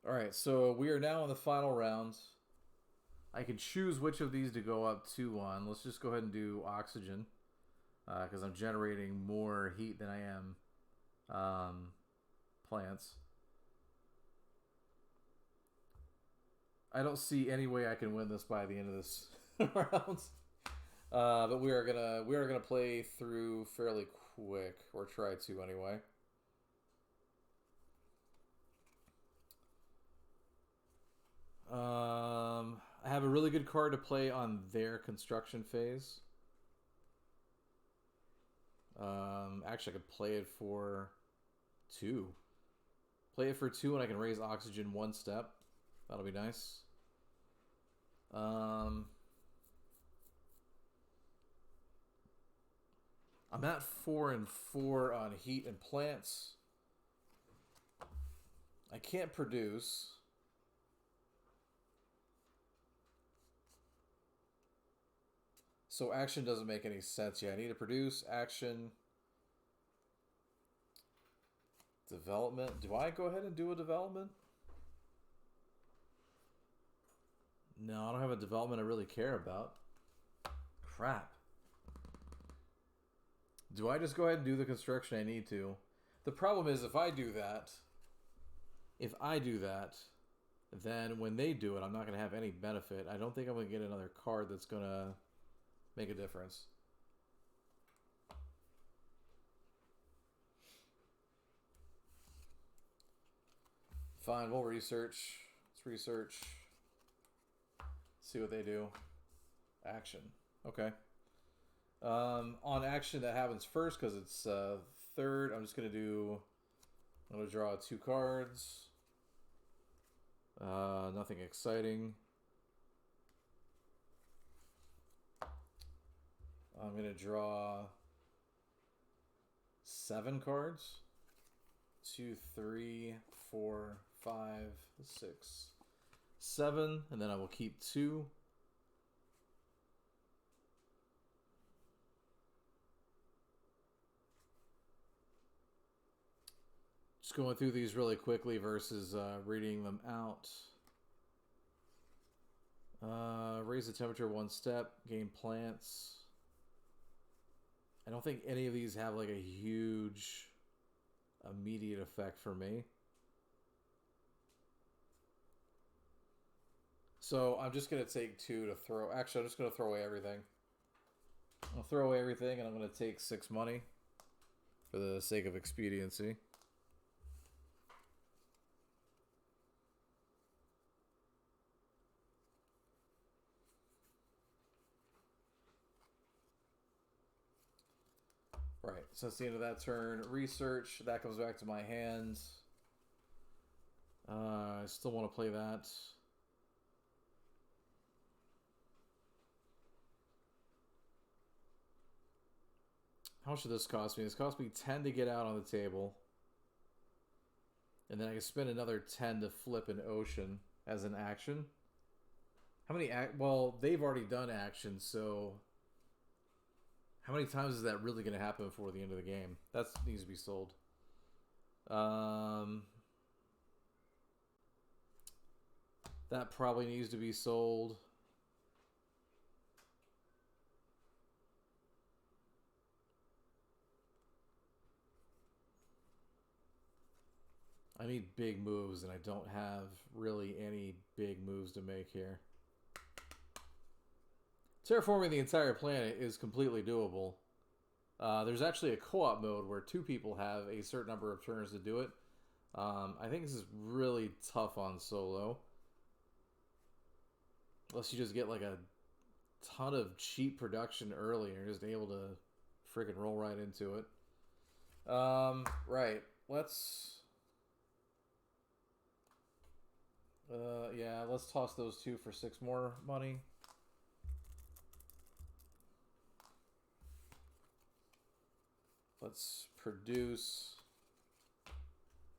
All right, so we are now in the final round. I can choose which of these to go up 2-1. Let's just go ahead and do oxygen, because I'm generating more heat than I am plants. I don't see any way I can win this by the end of this round. But we are gonna play through fairly quick, or try to anyway. I have a really good card to play on their construction phase. Actually, I could play it for 2. Play it for 2, and I can raise oxygen 1 step. That'll be nice. I'm at 4 and 4 on heat and plants. I can't produce. So action doesn't make any sense. Yeah, I need to produce, action, development. Do I go ahead and do a development? No, I don't have a development I really care about. Crap. Do I just go ahead and do the construction I need to? The problem is if I do that, then when they do it, I'm not going to have any benefit. I don't think I'm going to get another card that's going to make a difference. Fine, we'll research. Let's research. See what they do. Action. Okay. On action, that happens first because it's third. I'm just going to draw 2 cards. Nothing exciting. I'm going to draw 7 cards. 2, 3, 4, 5, 6, 7. And then I will keep 2. Just going through these really quickly versus reading them out. Raise the temperature 1 step. Gain plants. I don't think any of these have like a huge immediate effect for me. So I'm just going to take 2 to throw. Actually, I'm just going to throw away everything. I'll throw away everything and I'm going to take 6 money for the sake of expediency. Right, so that's the end of that turn. Research, that comes back to my hands. I still want to play that. How much did this cost me? This cost me 10 to get out on the table. And then I can spend another 10 to flip an ocean as an action. How many well, they've already done action, so how many times is that really going to happen before the end of the game? That needs to be sold. That probably needs to be sold. I need big moves, and I don't have really any big moves to make here. Terraforming the entire planet is completely doable. There's actually a co-op mode where 2 people have a certain number of turns to do it. I think this is really tough on solo. Unless you just get like a ton of cheap production early and you're just able to freaking roll right into it. Right. Let's... yeah, let's toss those 2 for 6 more money. Let's produce.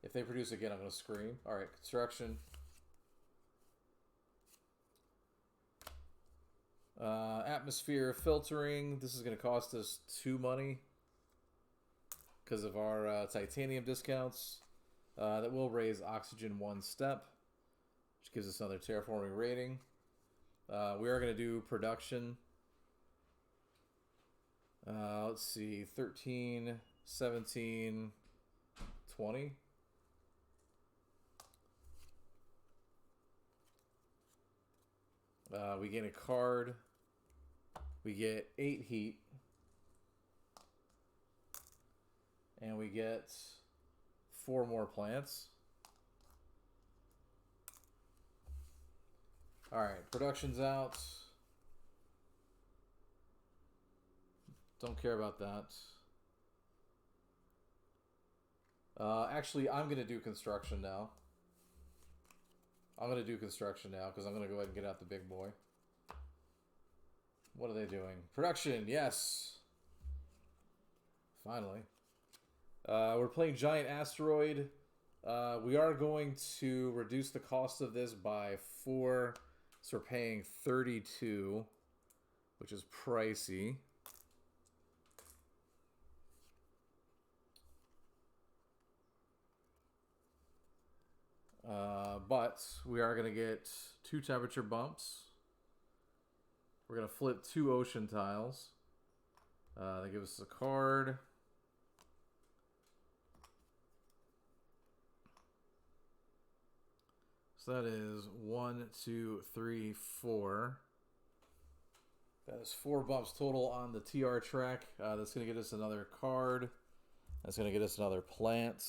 If they produce again, I'm going to scream. All right, construction. Atmosphere filtering. This is going to cost us 2 money because of our titanium discounts. That will raise oxygen 1 step, which gives us another terraforming rating. We are going to do production. Let's see, 13, 17, 20. We gain a card. We get 8 heat. And we get 4 more plants. Alright, production's out. Don't care about that. Actually, I'm going to do construction now. I'm going to do construction now because I'm going to go ahead and get out the big boy. What are they doing? Production, yes. Finally. We're playing Giant Asteroid. We are going to reduce the cost of this by 4. So we're paying 32, which is pricey. But we are going to get 2 temperature bumps. We're going to flip 2 ocean tiles. They give us a card. So that is 1, 2, 3, 4. That is 4 bumps total on the TR track. That's going to get us another card. That's going to get us another plant.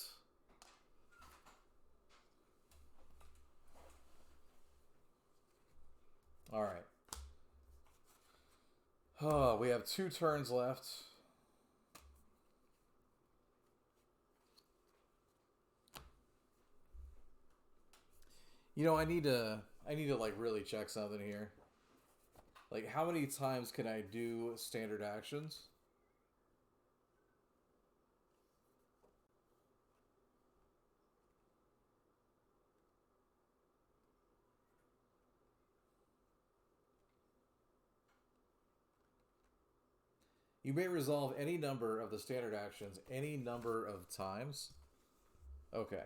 All right. Oh, we have 2 turns left. You know, I need to like really check something here. Like, how many times can I do standard actions? You may resolve any number of the standard actions any number of times. Okay.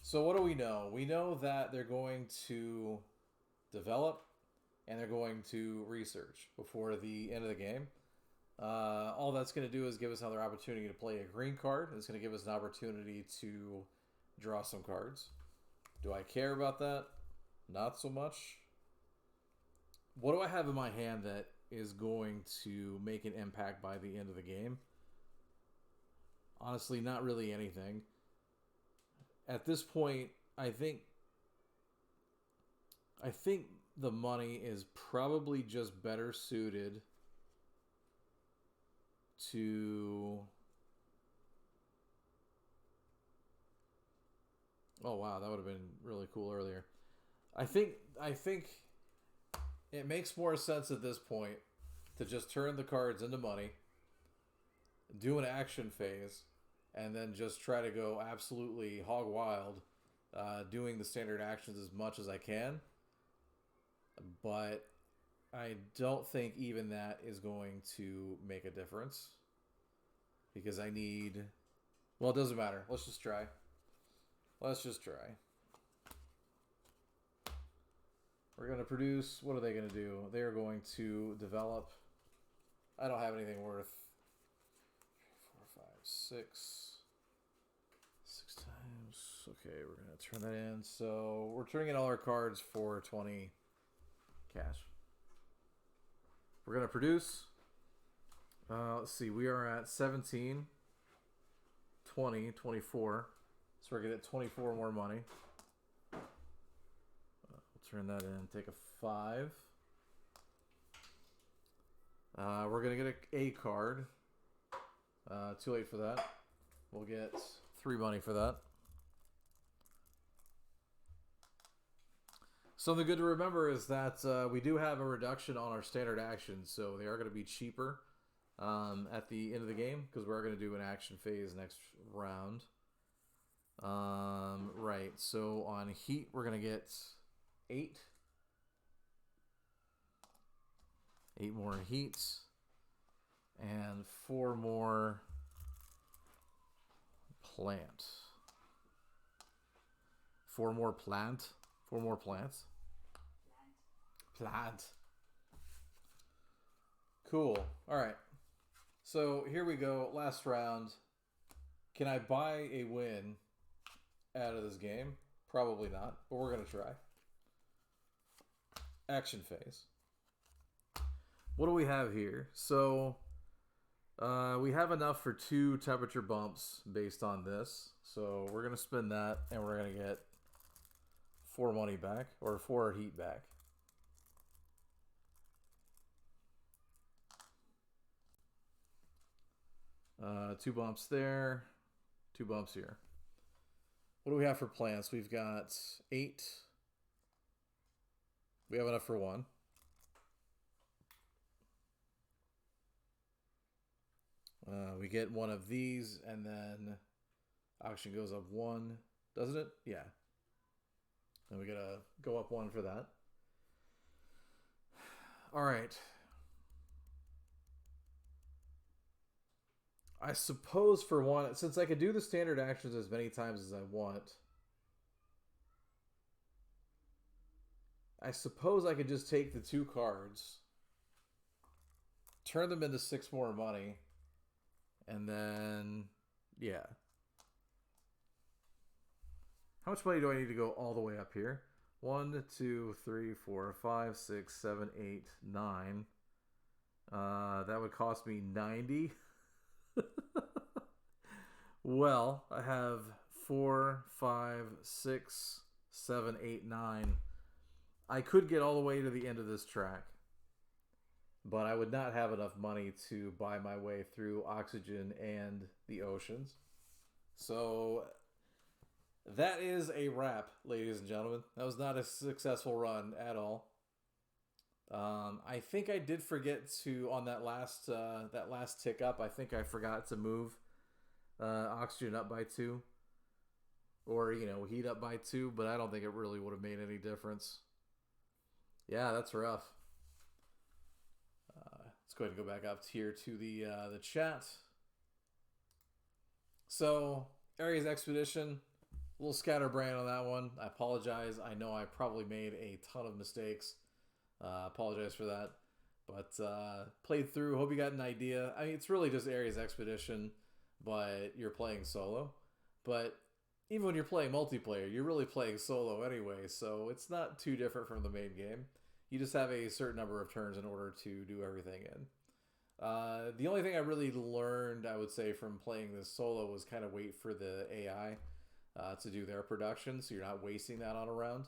So what do we know? We know that they're going to develop, and they're going to research before the end of the game. All that's going to do is give us another opportunity to play a green card. It's going to give us an opportunity to draw some cards. Do I care about that? Not so much. What do I have in my hand that is going to make an impact by the end of the game? Honestly, not really anything. At this point, I think the money is probably just better suited to... Oh wow, that would have been really cool earlier. I think it makes more sense at this point to just turn the cards into money, do an action phase, and then just try to go absolutely hog wild, doing the standard actions as much as I can. But I don't think even that is going to make a difference. Because I need... Well, it doesn't matter. Let's just try. Let's just try. We're going to produce... What are they going to do? They are going to develop... I don't have anything worth... 4, 5, 6... 6 times... Okay, we're going to turn that in. So, we're turning in all our cards for 20 cash. We're going to produce... let's see, we are at 17, 20, 24. So we're going to get 24 more money. We'll turn that in, take a 5. We're going to get a card. Too late for that. We'll get 3 money for that. Something good to remember is that we do have a reduction on our standard actions, so they are going to be cheaper at the end of the game because we're going to do an action phase next round. Right, so on heat we're going to get 8. 8 more heats and 4 more plant. 4 more plant. 4 more plants. Plant. Cool. All right. So here we go. Last round. Can I buy a win out of this game? Probably not, but we're going to try. Action phase. What do we have here? So we have enough for 2 temperature bumps based on this. So we're going to spend that and we're going to get 4 money back, or 4 heat back. Two bumps there, 2 bumps here. What do we have for plants? We've got 8. We have enough for 1. We get 1 of these, and then auction goes up 1, doesn't it? Yeah. And we gotta go up 1 for that. All right. I suppose for one, since I could do the standard actions as many times as I want, I suppose I could just take the 2 cards, turn them into 6 more money, and then, yeah. How much money do I need to go all the way up here? 1, 2, 3, 4, 5, 6, 7, 8, 9. That would cost me 90. Well, I have 4, 5, 6, 7, 8, 9. I could get all the way to the end of this track, but I would not have enough money to buy my way through oxygen and the oceans. So that is a wrap, ladies and gentlemen. That was not a successful run at all. I think I did forget to, on that last tick up, I think I forgot to move oxygen up by 2. Or, heat up by 2, but I don't think it really would have made any difference. Yeah, that's rough. Let's go ahead and go back up here to the chat. So, Ares Expedition, a little scatterbrain on that one. I apologize. I know I probably made a ton of mistakes. Apologize for that. But played through. Hope you got an idea. I mean, it's really just Ares Expedition, but you're playing solo. But even when you're playing multiplayer, you're really playing solo anyway, so it's not too different from the main game. You just have a certain number of turns in order to do everything in. The only thing I really learned, I would say, from playing this solo was kind of wait for the AI to do their production, so you're not wasting that on a round.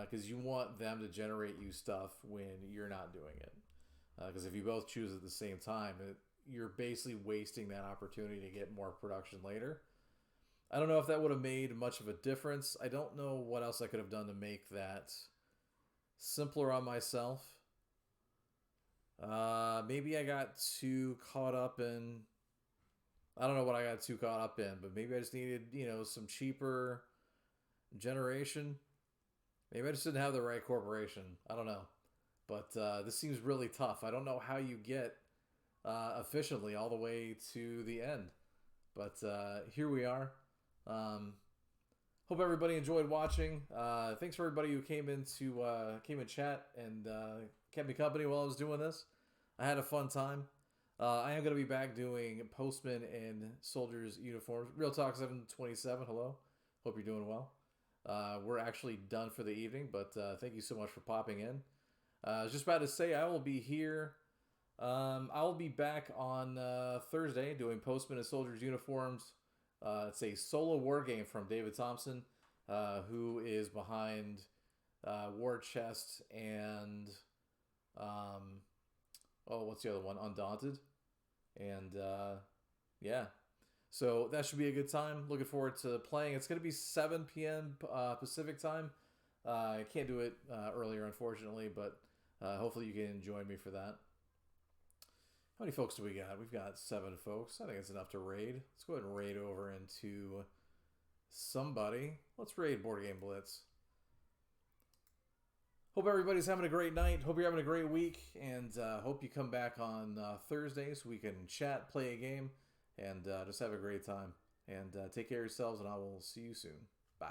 Because you want them to generate you stuff when you're not doing it. Because if you both choose at the same time, you're basically wasting that opportunity to get more production later. I don't know if that would have made much of a difference. I don't know what else I could have done to make that simpler on myself. Maybe I got too caught up in... I don't know what I got too caught up in, but maybe I just needed, some cheaper generation. Maybe I just didn't have the right corporation. I don't know. But this seems really tough. I don't know how you get efficiently all the way to the end. But here we are. Hope everybody enjoyed watching. Thanks for everybody who came in chat and kept me company while I was doing this. I had a fun time. I am going to be back doing postmen and soldiers uniforms. Real Talk 727, hello. Hope you're doing well. We're actually done for the evening, but thank you so much for popping in. I was just about to say I will be here. I'll be back on Thursday doing postmen and soldiers uniforms. It's a solo war game from David Thompson, who is behind War Chest and what's the other one? Undaunted. And yeah. So that should be a good time. Looking forward to playing. It's going to be 7 p.m. Pacific time. I can't do it earlier, unfortunately, but hopefully you can join me for that. How many folks do we got? We've got 7 folks. I think it's enough to raid. Let's go ahead and raid over into somebody. Let's raid Board Game Blitz. Hope everybody's having a great night. Hope you're having a great week. And hope you come back on Thursday so we can chat, play a game, and just have a great time. And take care of yourselves, and I will see you soon. Bye.